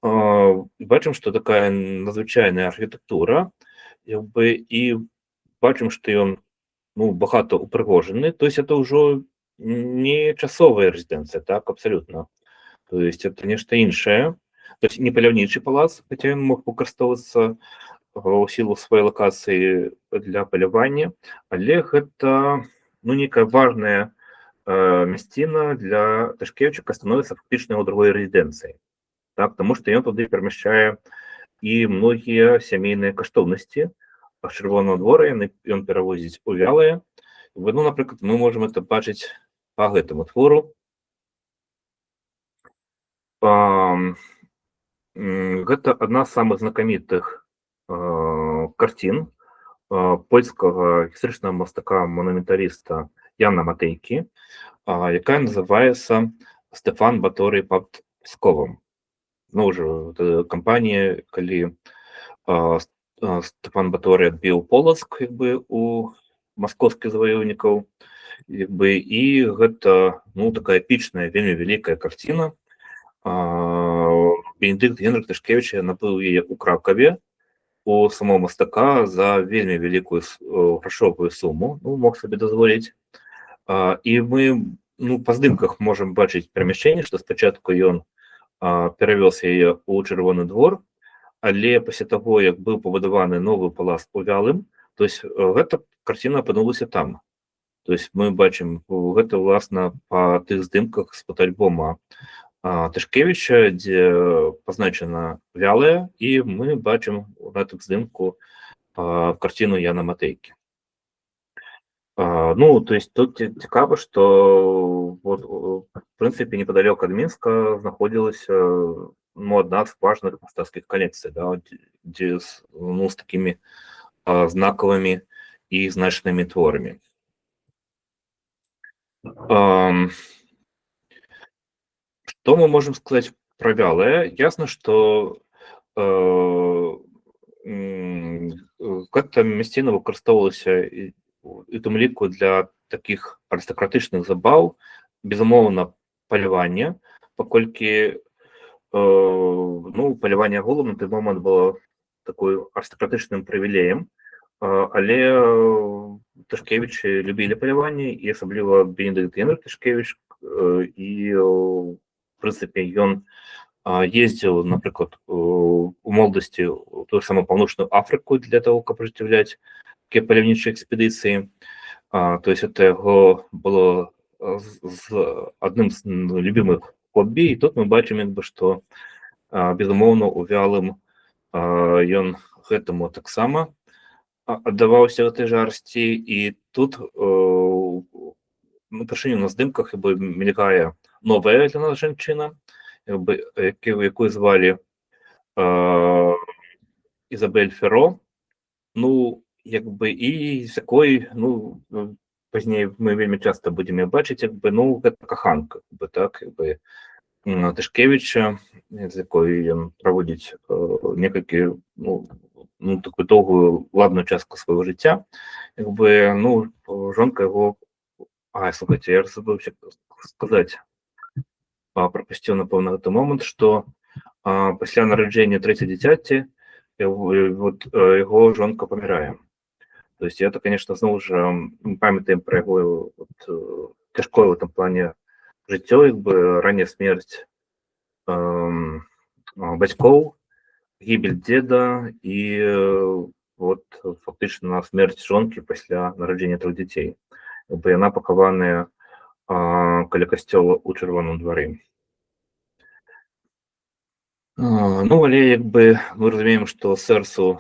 бачым, што такая надзвычайная архітэктура, як бы, і бачым, што ён багата упрыгожаны. То есть это ўжо не часовая рэзідэнцыя, так, абсалютна. То есть это нешта іншае. То есть не паляўнічы палац, хаця ён мог выкарыстоўвацца ў сілу сваёй лакацыі для палявання, але гэта нейкая важная мясціна для Тышкевіча, якая становіцца фактычна ў другой рэзідэнцыі. Так, таму што ён туды перамяшчае і многія сямейныя каштоўнасці. З Чырвонага двора ён перавозіць у Вялае. Ну, напрыклад, мы можам это бачыць па гэтаму твору. Гэта адна з самых знакамітых карцін польскага гістарычнага мастака-манументаліста Яна Матэйкі, якая называецца «Стэфан Баторый пад Псковам». Ну, ўжо кампанія, калі Стэфан Баторый адбіў Полацк, як бы, у маскоўскіх заваёўнікаў, як бы, і гэта, такая эпічная, вельмі вялікая карціна. Бенедыкт Генрых Тышкевіч набыў яе ў Кракаве у самого мастака за вельмі вялікую грашовую суму, мог сабе дазволіць. І мы па здымках можам бачыць перамяшчэнне, што спачатку ён перавёз яе ў Чырвоны двор, але пасля таго, як быў пабудаваны новы палац у Вялым, то есть гэта карціна апынулася там. То есть мы бачым гэта, уласна, па тых здымках з фотаальбома Тышкевіча, дзе пазначана Вялая, і мы бачым у гэтым здымку карціну Яна Матэйкі. То есть тут цікава, што в прынцыпе непадалёк ад Мінска знаходзілася адна з важных мастацкіх калекцый, дзе з такімі знакавымі і значнымі творамі. Что мы можем сказать про Вялае? Ясно, что гэта мясціна выкарыстоўвалася і тым ліку для такіх арыстакратычных забаў, безумоўна, палявання, паколькі паляванне агулам на той момант было такой арыстакратычным прывілеем, але Тышкевічы любілі паляванне, і асабліва Бенедыкт Генрых Тышкевіч, і в прынцыпе ён ездзіў, напрыклад, у моладасці у тую самую паўночную Афрыку для того, каб ажыццяўляць такія паляўнічыя экспедыцыі. То есть это яго было адным з любімых хобі, і тут мы бачым, як бы, што безумоўна у вялым ён гэтаму таксама аддаваўся гэтай жарсці, і тут упершыню на здымках мелькае новая для нас жанчына, якую звалі Ізабель Феро, і з якой, пазней мы вельмі часта будзем яе бачыць, гэта каханка, так, Тышкевіча, з якой ён праводзіць некалькі, такую доўгую ладную частку свайго жыцця, жонка яго, слухайце, я забыўся сказаць, прапусціў, напэўна, гэты момант, што пасля нараджэння трэцяй дзіцяці яго жонка памірае. То есть это, конечно, зноў жа памятаем пра яго цяжкое в этом плане жыццё, ранняя смерць бацькоў, гібель дзеда і фактычна смерць жонкі пасля нараджэння 3 дзяцей. Яна пахаваная каля касцёла ў Чырвоным двары. Але мы разумеем, што сэрцу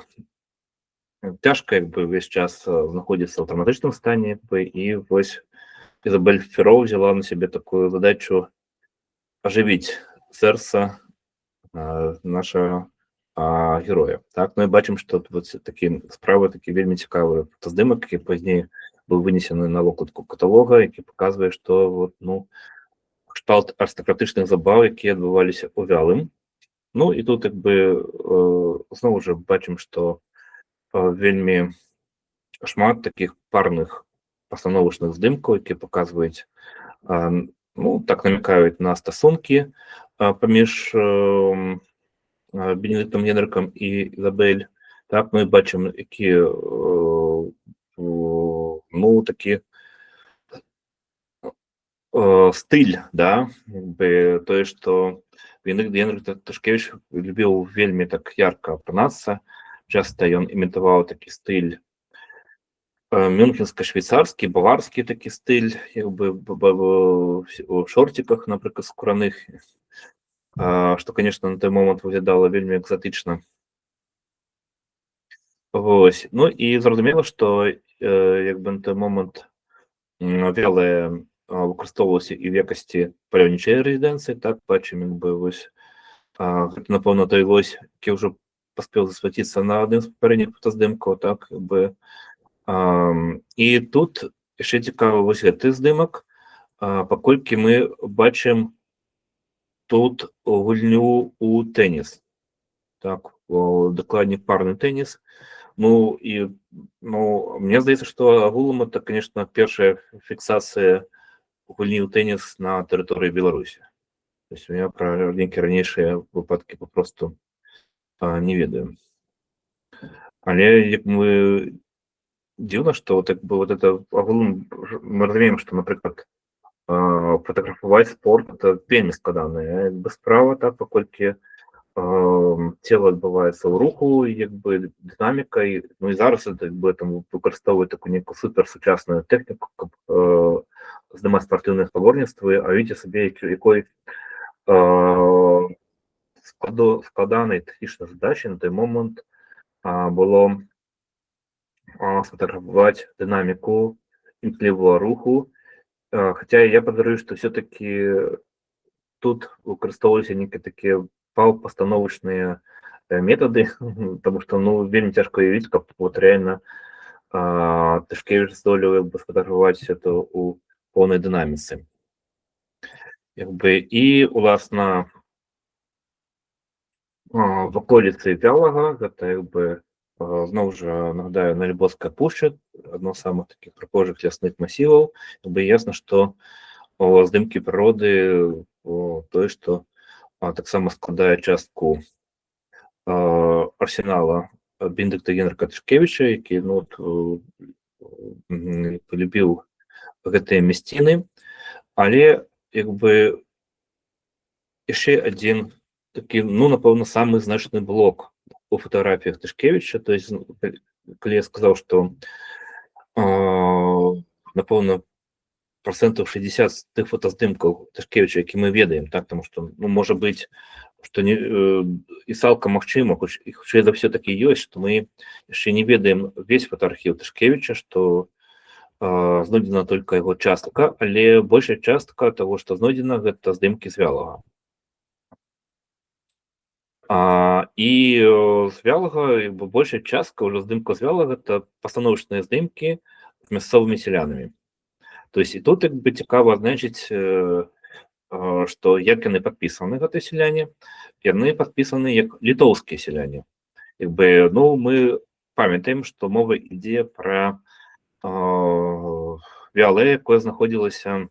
цяжка ўвесь час знаходзіцца ў травматычным стане, і вось Ізабель Феро взяла на сябе такую задачу ажывіць сэрца нашага героя. Так, і бачым, што такі справа, такі вельмі цікавы фотаздымак, які пазней быў вынесены на вокладку каталога, які паказвае, што кшталт арыстакратычных забаў, якія адбываліся ў вялым. І тут зноў жа бачым, што вельмі шмат такіх парных пастановачных здымкаў, якія паказваюць, так намякаюць на стасункі паміж Бенедыктам Генрыкам і Ізабель. Так, мы бачым, які такі стыль, да, тое, што Бенедыкт Генрых Тышкевіч любіў вельмі так ярка апранацца. Часта ён імітаваў такі стыль мюнхенска-швейцарскі, баварскі такі стыль, у шорціках, напрыклад, скураных, што, конечно, на той момант выглядала вельмі экзатычна. І зразумела, што на той момант вялая выкарыстоўвалася і в якасці паляўнічай рэзідэнцыі. Так, бачым, гэта, напэўна, той вось, які ўжо паспеў засвяціцца на адным з папярэдніх фотаздымкаў. Так, і тут яшчэ цікавы вось гэты здымак, паколькі мы бачым тут гульню ў тэніс. Так, дакладней парны тэніс. Мне здаецца, што агулам это, конечно, першая фіксацыя гульні ў тэніс на тэрыторыі Беларусі. То есть я пра нейкія ранейшыя выпадкі папросту не ведаю. Але мы дзіўна, што агулам мы разумеем, што, напрыклад, фотаграфаваць спорт это вельмі складаная справа, так, паколькі цела адбываецца ў руху, дынамікай. І зараз выкарыстоўваюць такую нейкую суперсучасную тэхніку, каб здымаць спартыўныя спаборніцтвы, а уявіце сабе, якой складанай тэхнічнай задачай на той момант было сфотаграфаваць дынаміку імклівого руху. Хаця я падазрую, што все-таки тут выкарыстоўваліся нейкія такія паўпастановачныя метады, таму што вельмі цяжка уявіць, каб реально Тышкевіч здолеў сфотаграфаваць это ў поўнай дынаміцы. І, уласна, в аколіцы вялага, гэта зноў жа нагадаю, Налібоцкая пушча, адно з самых такіх прыгожых лясных масіваў. Ясна, што здымкі прыроды тое, што таксама складае частку арсенала Бенедыкта Генрыха Тышкевіча, які полюбіў гэтыя мясціны, але яшчэ адзін такі, напэўна, самы значны блок у фотаграфіях Тышкевіча. То есть, калі я сказаў, што напэўна 60% з тых фотаздымкаў Тышкевіча, які мы ведаем, так, тому што можа быць, што і цалкам магчыма, хутчэй за ўсё такі ёсць, што мы яшчэ не ведаем увесь фотоархіў Тышкевіча, што знойдзена толькі яго частка, але большая частка таго, што знойдзена, гэта здымкі з Вялага. І з Вялага большая частка ўжо здымкаў з Вялага гэта пастановачныя здымкі з мясцовымі сялянамі. То есть і тут цікава адзначыць, што як яны падпісаны, гэтыя сяляне, яны падпісаны як літоўскія сяляне. Мы памятаем, што мова ідзе пра Вялае, якое знаходзілася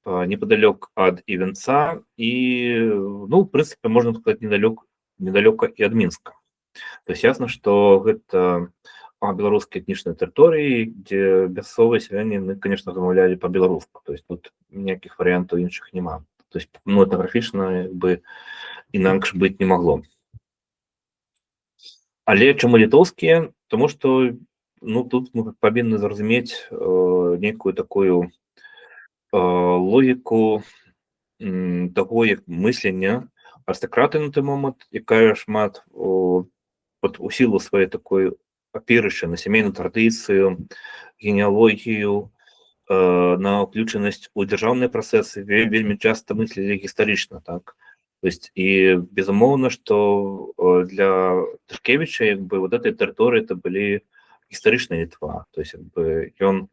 непадалёк ад Івенца і, в прынцыпе, можна сказаць, недалёка і ад Мінска. То есть ясна, што гэта беларускія этнічныя тэрыторыі, дзе мясцовыя сяляне, конечно, замаўлялі па-беларуску. То есть тут ніякіх варыянтаў іншых няма. То есть этнаграфічна інакш быць не магло. Але чаму літоўскія? Тому што тут мы павінны зразумець нейкую такую логіку таго, як мыслення арыстакраты на той момант, якая шмат у сілу сваёй такой апірышча на сямейную традыцыю, генеалогію, на ўключанасць у дзяржаўныя працэсы вельмі часта мыслілі гістарычна, так. То есть і безумоўна, што для Тышкевіча гэтыя тэрыторыі это былі гістарычная Літва. То есть ён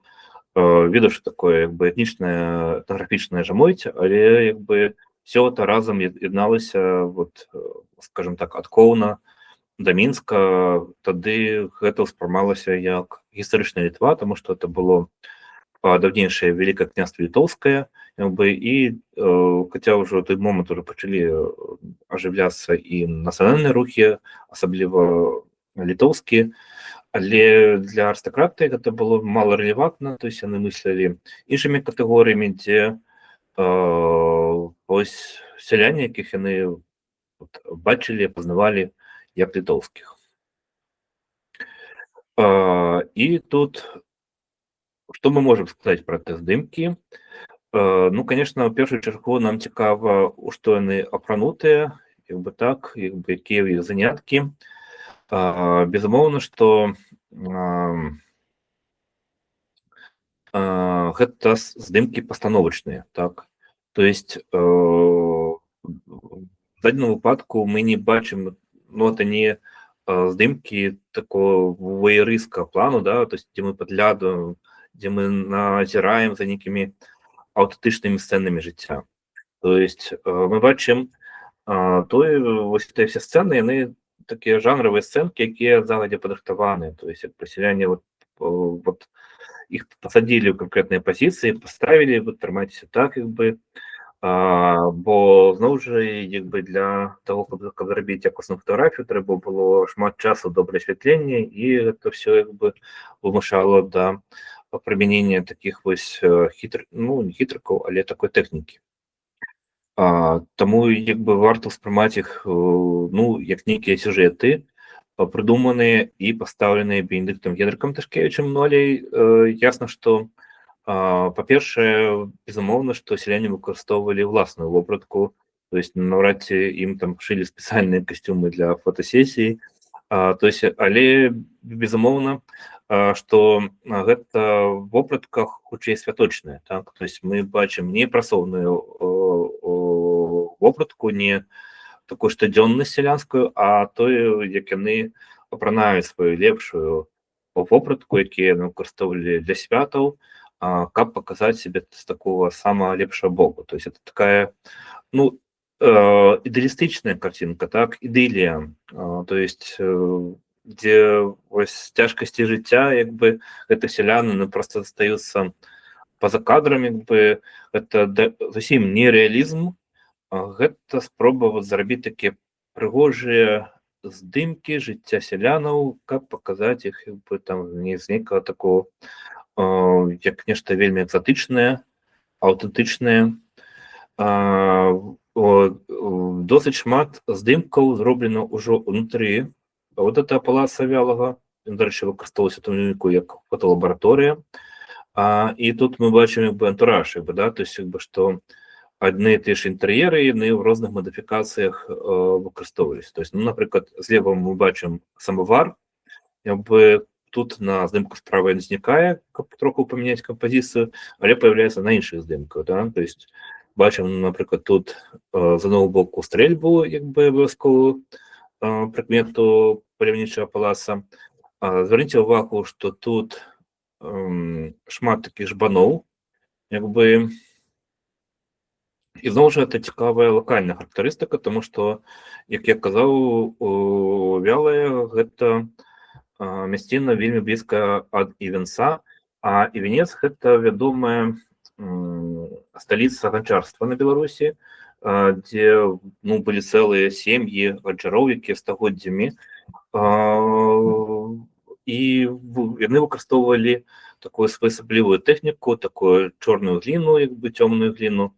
ведаў, што такое этнічнае этнаграфічнае жамойце, але все это разам ядналася, скажем так, ад Коўна да Мінска. Тады гэта ўспрымалася як гістарычная Літва, таму што это было даўнейшае Вялікае княства Літоўскае, і хаця ўжо ў той момант уже пачалі ажыўляцца і нацыянальныя рухі, асабліва літоўскія, але для арыстакраты гэта было мала рэлевантна. То есть яны мыслілі іншымі катэгорыямі, дзе сяляне, якіх яны бачылі, пазнавалі як літоўскіх. І тут што мы можам сказаць пра тыя здымкі? Конечно, ў першую чаргу нам цікава, у што яны апранутыя, якія ў іх заняткі. Безумоўна, што гэта здымкі пастановачныя, так. То есть в дадзеным выпадку мы не бачым, это не здымкі такого воерыйскага плану, да, то есть дзе мы падглядваем, дзе мы назіраем за нейкімі аўтэнтычнымі сцэнамі жыцця. То есть мы бачым все сцэны, яны такія жанравыя сцэнкі, якія загадзя падрыхтаваны. То есть сяляне іх пасадзілі ў канкрэтныя пазіцыі, паставілі, трымайцеся так, бо зноў жа для того, каб зрабіць якасную фатаграфію, трэба было шмат часу, добрае асвятленне, і гэта все вымушала да прымянення такіх не хітрыкаў, але такой тэхнікі. Таму варта ўспрымаць іх як нейкія сюжэты, прыдуманыя і пастаўленыя Бенедыктам Генрыкам Тышкевічам. Але ясна, што па-першае, безумоўна, што сяляне выкарыстоўвалі ўласную вопратку, то есть наўрад ці ім там шылі спецыяльныя касцюмы для фотасесій. Але безумоўна, што гэта вопратка хутчэй святочная, так. То есть мы бачым не прасоўную вопратку, не такую штодзённую сялянскую, а тое, як яны апранаюць сваю лепшую вопратку, якія яны выкарыстоўвалі для святаў, каб паказаць сябе з такого самого лепшага боку. То есть это такая ідэалістычная картинка, так, идиллия. То есть дзе вось цяжкасці жыцця як бы гэта сяляны просто застаюцца па-за кадрам, як бы гэта зусім не рэалізм, гэта спроба вот зрабіць такія прыгожыя здымкі жыцця сялянаў, каб паказаць іх як бы там не з нейкага такого як нешта вельмі экзатычнае, аўтэнтычнае. Досыць шмат здымкаў зроблена ўжо ўнутры вот это палаца Вялага, дарэчы, выкарыстоўвалася ў тым ліку як фоталабараторыя. І тут мы бачым як бы антураж, як бы, да, то есть як бы што адны і тыя ж інтэр'еры яны ў розных мадыфікацыях выкарыстоўваліся. То есть, ну, напрыклад, злева мы бачым самавар, як бы тут на здымку справа ён знікае, каб троху памяняць кампазіцыю, але появляецца на іншых здымках, да? То есть бачым, напрыклад, тут з аднаго боку стрэльбу, як бы абавязковую прыкмету паляўнічага палаца. Звярніце ўвагу, што тут шмат такіх жбаноў, як бы. І зноў жа гэта цікавая лакальная характарыстыка, тому што, як я казаў, Вялае гэта мясціна вельмі блізка ад Івенца, а Івенец гэта вядомая сталіца ганчарства на Беларусі, дзе былі цэлыя сем'і ганчароў, якія стагоддзямі, і яны выкарыстоўвалі такую своеасаблівую тэхніку, такую чорную гліну, як бы цёмную гліну.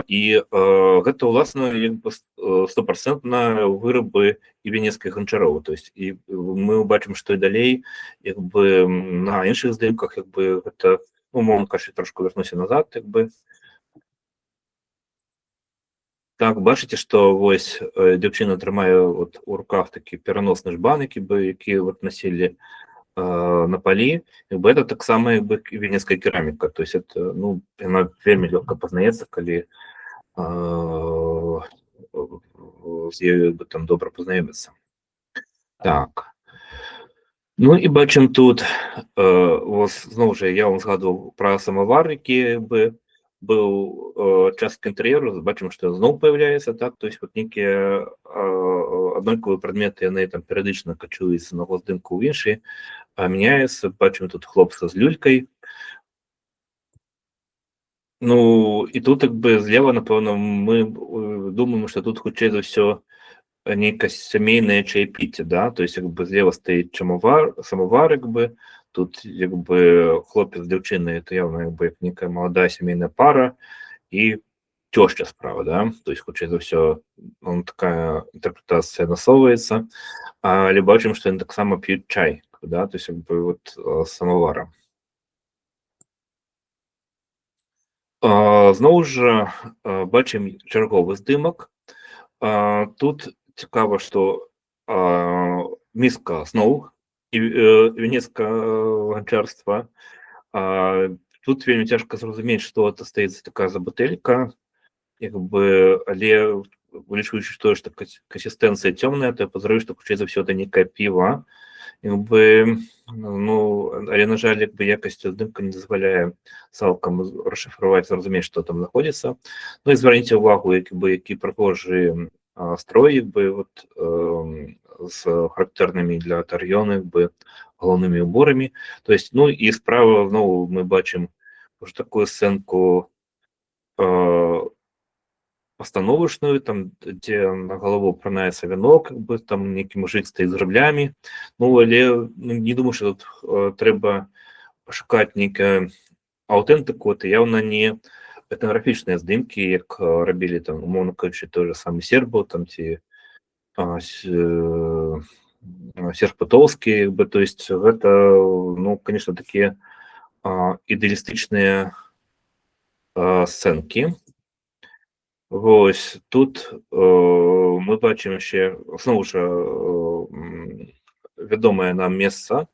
І гэта, уласна, як бы 100% вырабы івенецкіх ганчароў. То есть і мы бачым, што і далей як бы на іншых здымках як бы гэта, умоўна кажучы, трошку вярнуся назад, як бы. Так, бачыце, што вось дзяўчына трымае вот у руках такі пераносны жбан, які вот насілі на палі, як бы это таксама як бы венецкая кераміка. То есть это, ну, яна вельмі лёгка пазнаецца, калі з ёю там добра пазнаёміцца. Так. Ну і бачым тут, зноў жа, я вам згадваў пра самавар, які бы быў часткай інтэр'еру, бачым, што зноў паяўляецца, так, то есть вот нейкія аднолькавыя прадметы, яны там перыядычна качуюць з аднаго здымку ў іншы, мяняецца, бачым тут хлопца з люлькай. Ну, і тут як бы злева, напэўна, мы думаем, што тут хутчэй за ўсё нейкае сямейнае чаепіце, да, то есть як бы злева стаіць самавар, як бы, тут як бы хлопец з дзяўчынай, это явно як бы як нейкая маладая сямейная пара і цёшча справа, да, то есть хутчэй за ўсё такая інтэрпрэтацыя насоўваецца, але бачым, што яны таксама п'юць чай, да, то есть як бы вот самавара. Зноў жа бачым чарговы здымак. Тут цікава, што міска зноў венецкага ганчарства. Тут вельмі цяжка зразумець, што это стаіць такая за бутэлька, як бы, але улічваючы, што кансістэнцыя цёмная, то я падазрую, што хутчэй за ўсё это нейкае піва. Як бы, ну, але, на жаль, як бы якасць здымка не дазваляе цалкам расшыфраваць, зразумець, што там знаходзіцца. Ну і звярніце ўвагу, які прыгожы строй, як бы, вот, з характэрнымі для тар'ёну, як бы, галоўнымі ўборамі. То есть, ну, і справа, зноў, мы бачым уже такую сцэнку пастановачную, там, дзе на галаву апранаецца вянок, как бы, там нейкі мужык стаіць з граблямі. Ну, але не думаю, што тут трэба пашукаць нейкую аўтэнтыку, это явно не этнаграфічныя здымкі, як рабілі там, умоўна кажучы, той же самы Сербаў, там, ці Серж Патоўскі, як бы, то есть гэта, ну, конечно, такія ідэалістычныя сцэнкі. Вось, тут мы бачым яшчэ, зноў жа, вядомае нам месца,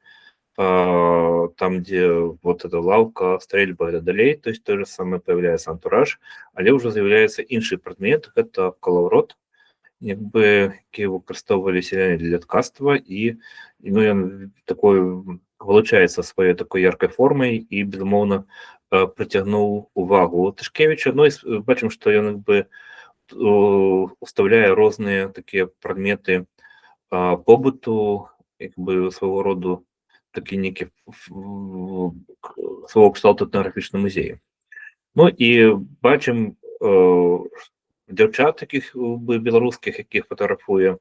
там, дзе вот эта лаўка, стрэльба і далей, то есть той же самы паяўляецца антураж, але ўжо з'яўляецца іншы прадмет, гэта калаўрот, як бы, які выкарыстоўвалі сяляне для ткацтва, і ну, ён такой вылучаецца сваёй такой яркай формай і, безумоўна, прыцягнуў увагу Тышкевіча. Ну, і бачым, што ён як бы уставляе розныя такія прадметы побыту якби свого роду такі некі свого кшталту етнографічний музей. Ну і бачимо дівчат таких білоруських, яких фотографує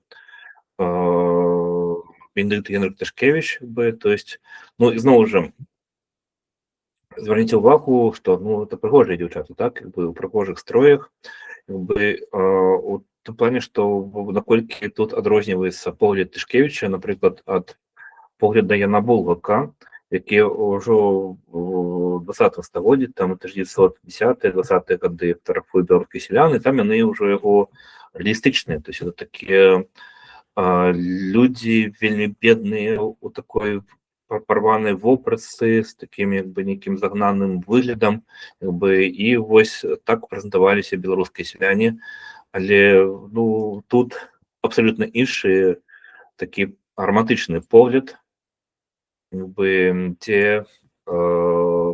Бенедикт Генрих Тишкевич, то есть, ну і знову ж, зверніть увагу, що ну, це пригожі дівчата, так, якби у пригожих строях, якби у тому плані, що наскільки тут відрізняється погляд Тишкевича, наприклад, від погляду Яна Булгака, який вже в 20 столітті, там 1910-20-ті роки фотографує білоруські селяни, там вони вже його реалістичні, тобто це такі люди вельми бедные, у такой порваной вопратцы, с таким якби неким загнанным выглядом, якби, і ось так презентувалися білоруські селяни, але ну, тут абсолютно інший такий романтичний погляд, якби, те,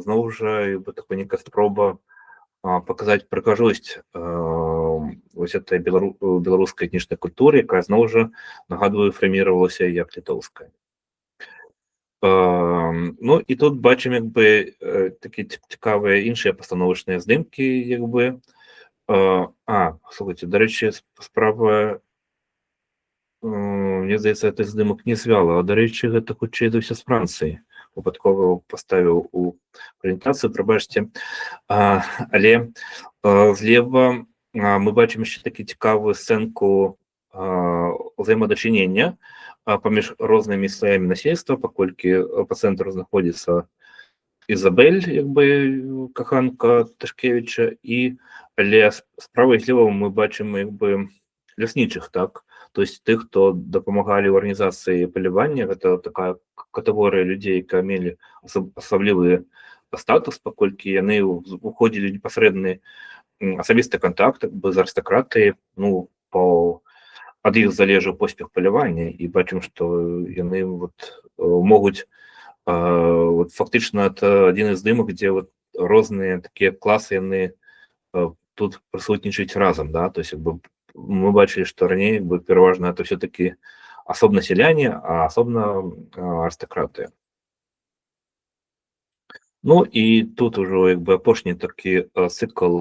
знову ж, якби, така нека спроба показати прихожость ось этой білоруської етнічної культури, яка знову ж, нагадую, формувалася як литовська. Ну і тут бачимо, якби, такі цікаві інші постановочні здимки, якби. Слухайте, до речі, справа, мені здається, цей здимок не зв'яла, а до речі, це хоче йдуся з Франції. Випадково поставив у презентацію, пробачте. Але зліва ми бачимо ще таку цікаву сценку взаємодочинення поміж різними слоями насильства, оскільки по центру знаходиться Ізабель, якби коханка Тишкевича, але справа і зліва ми бачимо якби лісничих, так? Тобто тих, хто допомагали в організації полювання, це така категорія людей, які мали особливий статус, оскільки вони входили в непосередній особистий контакт якби, з аристократією, ну, від їх залежав поспіх полювання, і бачимо, що вони можуть, фактично, це один із здимок, де різні такі класи, вони тут присутнічають разом, да? Тобто, якби, мы бачили, что ранее переважно это все-таки особенно селяне, а особенно аристократи. Ну і тут уже якби опошній такий цикл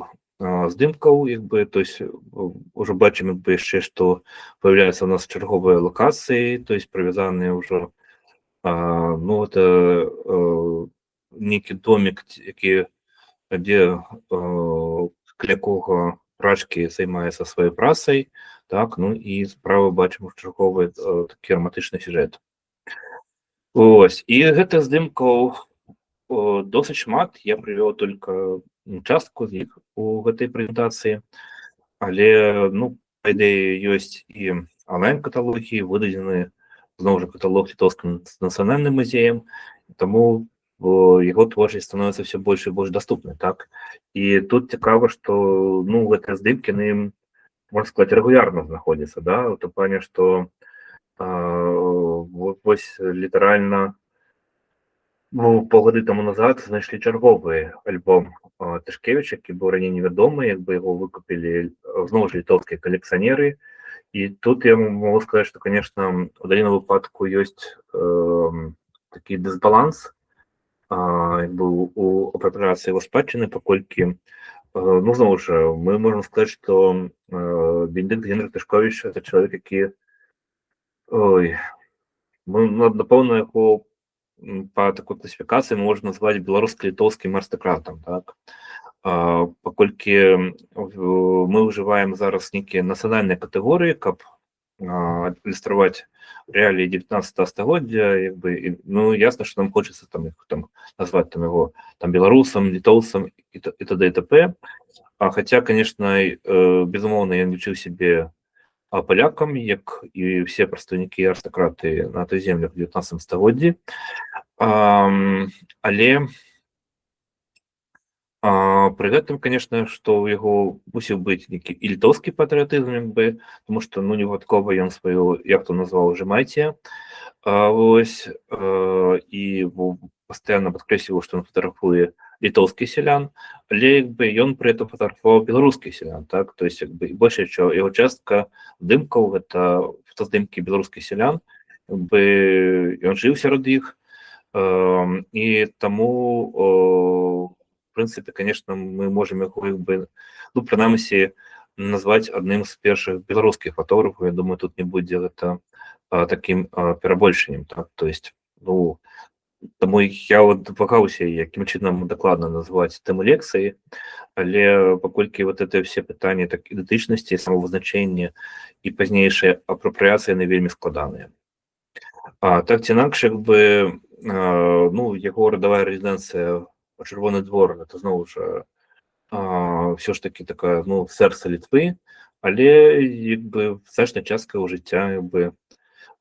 здимків, якби, тобто вже бачимо, якби, ще, що появляються у нас чергові локації, тобто прив'язані вже, ну, це некий домик, який, де Клякого Рашки займається своєю працею, так, ну і справа бачимо черговий такий романтичний сюжет. Ось, і гэтых здымкаў досыць шмат, я прывёў толькі частку з іх у гэтай прэзентацыі, але, ну, па ідэі, ёсць і онлайн-каталогі, выдадзены, зноў жа, каталог літоўскім нацыянальным музеем, таму его творчасць становіцца все больш і больш даступнай, так? І тут цікава, што, ну, гэтыя здымкі, яны, можна сказаць, рэгулярна знаходзяцца, да, у том плане, што вось літаральна, ну, паўгады таму назад знайшлі чарговы альбом Тышкевича, які быў раней невядомы, якби яго выкупілі зноў ж літоўскія калекцыянеры, і тут я могу сказаць, што, конечно, у даным выпадку ёсць такі дысбаланс, якби у апропрыяцыі его спадчыны, паколькі, ну, зноў жа, мы можам сказаць, што Бенедикт Генрих Тышкевич — это чалавек, які, ой, напэўна, яго па такой класіфікацыі можна назваць беларуска-літоўскім арыстакратам, так? Паколькі мы ўжываем зараз нейкія нацыянальныя катэгорыі, каб ілюстраваць реалии 19 стагоддзя, якби, ну, ясно, что нам хочется там, назвать там его там белорусом, литовцем и т.д. и т.п. Хотя, конечно, безумовно, я лічыў себе полякам, як і все прадстаўнікі арыстакраты на той землях в 19 стагоддзі. Але при гэтым, конечно, што ў яго мусіў быць нейкі і літоўскі патрыятызм, якби, тому што, ну, невыпадкова ён сваю яхту назваў Жэмайце, ось, і пастаянна падкрэсліваў, што ён фотаграфуе літоўскіх селян, але якби ён пры этом фотаграфаваў беларускіх селян, так, то есть якби большая яго частка здымкаў гэта фотаздымкі беларускіх селян, ён жыў сярод іх, і таму в прынцыпе, конечно, мы можем яго ну, прынамсі назваць адным з першых беларускіх фотографаў. Я думаю, тут не будзе гэта таким перабольшаннем, так, то есть, ну, таму я вот вагаўся, якім чынам дакладна назваць тэму лекцыі, але паколькі вот это все пытанні так ідэнтычнасці, самавызначэння і пазнейшая апрапрыяцыя, яны вельмі складаныя. Так ці інакш, ну, яго радавая рэзідэнцыя Чырвоны двор, это зноў жа все ж таки такая, ну, сэрца Літвы, але значная частка ў жыцця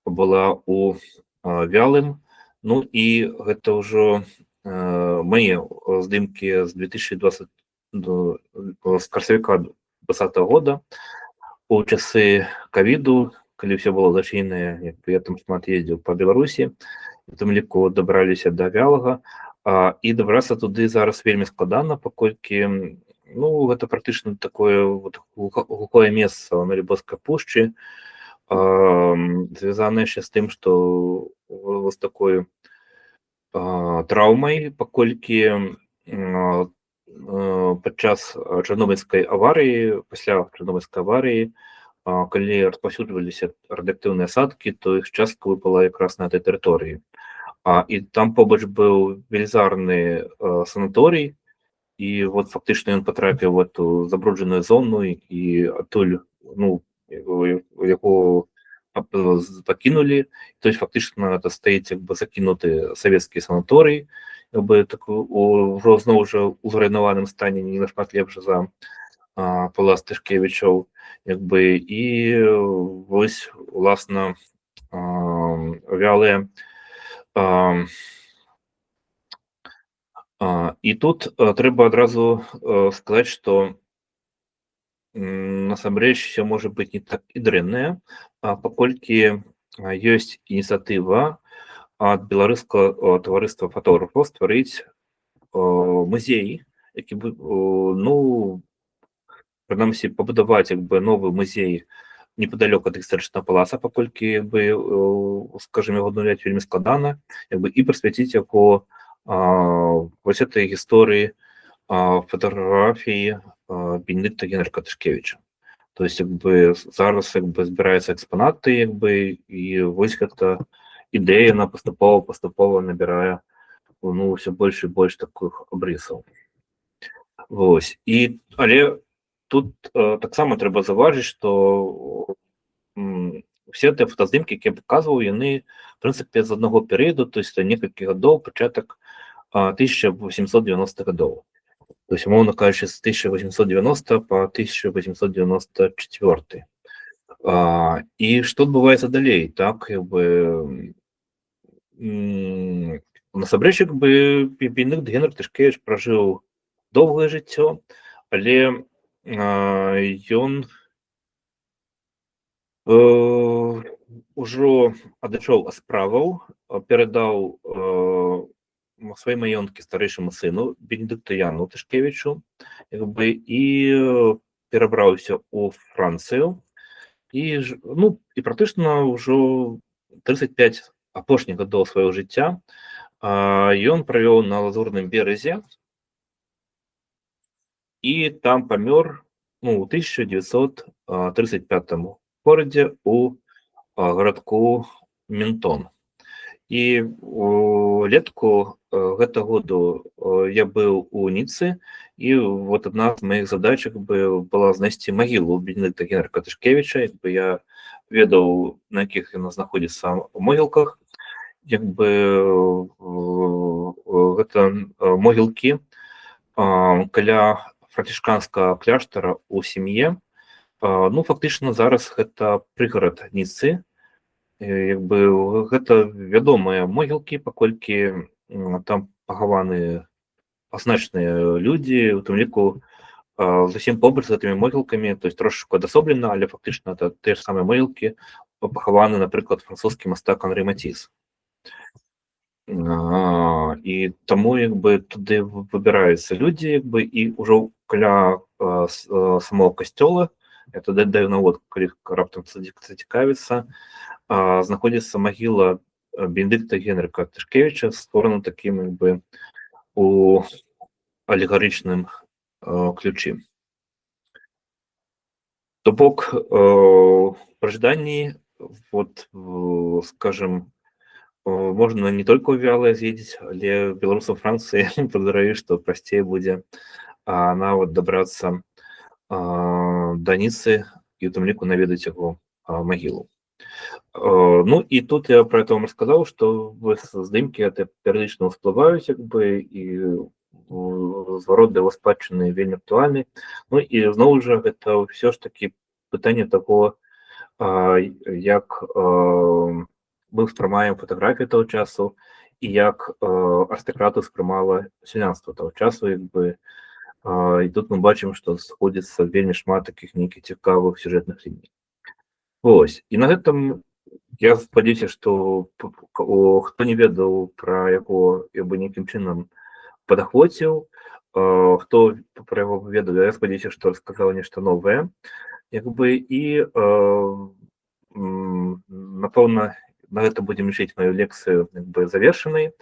была у Вялым. Ну і гэта ўжо мае здымкі з 2020 з красавіка 2020 года у часы ковіду, калі все было зачыненае, я там шмат ездзіў па Беларусі, у тым ліку дабраліся да Вялага, і дабрацца туды зараз вельмі складана, паколькі, ну, гэта практычна такое вот глухое месца на Лібоцкай пушчы, звязанае яшчэ з тым, што з такой траўмай, паколькі падчас чарнобыльскай аварыі, пасля чарнобыльскай аварыі, калі распаўсюджваліся радыактыўныя асадкі, то іх частка выпала якраз на этой тэрыторыі. І там побач быў велізарны санаторый, і вот фактычна ён патрапіў в эту забруджаную зону, і адтуль, ну, яго пакінулі, то есть фактычна это стаіць закінуты савецкі санаторый, ўжо зноў жа ў зруйнаваным стане, не нашмат лепш за палац Тышкевічаў, і вось, уласна, Вялыя. І тут трэба адразу сказаць, што насамрэч все можа быць не так і дрэннае, паколькі ёсць ініцыятыва ад беларускага таварыства фотографаў стварыць музей, які бы, ну, прынамсі пабудаваць новы музей непадалёк ад гістарычнага палаца, паколькі, скажем, яго аднаўляць вельмі складана, і прысвяціць яго вось этой гісторыі фотаграфіі Бенедыкта Генрыха Тышкевіча. То есть, зараз збіраюцца экспанаты, і вось гэта ідэя, яна паступова набірае, ну, все больш і больш таких абрысаў. Вось. Але тут таксама трэба заўважыць, што все тыя фотаздымкі, які я паказваў, яны, в прынцыпе, з аднаго перыяду, то есть некалькі гадоў, пачатак 1890-х гадоў. То есть, умоўна кажучы, з 1890 па 1894. І што адбываецца далей, так, насамрэч, Бенедыкт Генрых Тышкевіч пражыў доўгае жыццё, але ён ужо адышоў ад справаў, перадаў свае маёнткі старэйшаму сыну Бенедыкту Яну Тышкевічу, і перабраўся у Францыю, і практычна ўжо 35 апошніх гадоў свайго жыцця ён правёў на Лазурным березе, і там памёр у 1935 горадзе у гарадку Ментон. І улетку гэтага году я быў у Ніцы, і вот адна з маіх задачак была знайсці магілу Бенедыкта Генрыха Тышкевіча. Я ведаў, на якіх яна знаходзіцца могілках. Гэта могілкі каля францішканскага кляштара у Сем'е. Ну, фактычна зараз гэта прыгарад Ніцы. Гэта вядомыя могілкі, паколькі там пахаваны пазначныя людзі, у тым ліку зусім побач з гэтымі могілкамі, то есть трошку адасоблена, але фактычна это тыя ж самыя могілкі, пахаваны, напрыклад, французскі мастак Анры Матіс. І таму туды выбіраюцца людзі, і ўжо каля самого касцёла это даю навод, калі раптам зацікавіцца, знаходзіцца магіла Бенедыкта Генрыка Тышкевіча, створана таким як бы у алегарычным ключы. То бок пры жаданні, вот, скажем, можна не толькі ў вялае з'ездзіць, але беларусам Францыі падазраю, што прасцей будзе нават дабрацца да Ніцы і ў тым ліку наведаць яго магілу. Ну і тут я про это вам рассказал, что здымки это перыядычна ўсплываюць як бы і зварот да яго спадчыны вельмі актуальны. Ну і зноў жа гэта ўсё ж таки пытанне таго, як мы ўспрымаем фатаграфіі таго часу і як арыстакраты ўспрымала сялянства таго часу як бы. І тут мы бачым, што сходзіцца вельмі шмат такіх нейкіх цікавых сюжэтных ліній. Вось. І на гэтым я спадзяюся, што хто не ведаў пра яго як бы нейкім чынам падахвоціў, хто пра яго ведаў, я спадзяюся, што расказала нешта новае, як бы і напэўна на гэта будзем лічыць маю лекцыю як бы завершанай.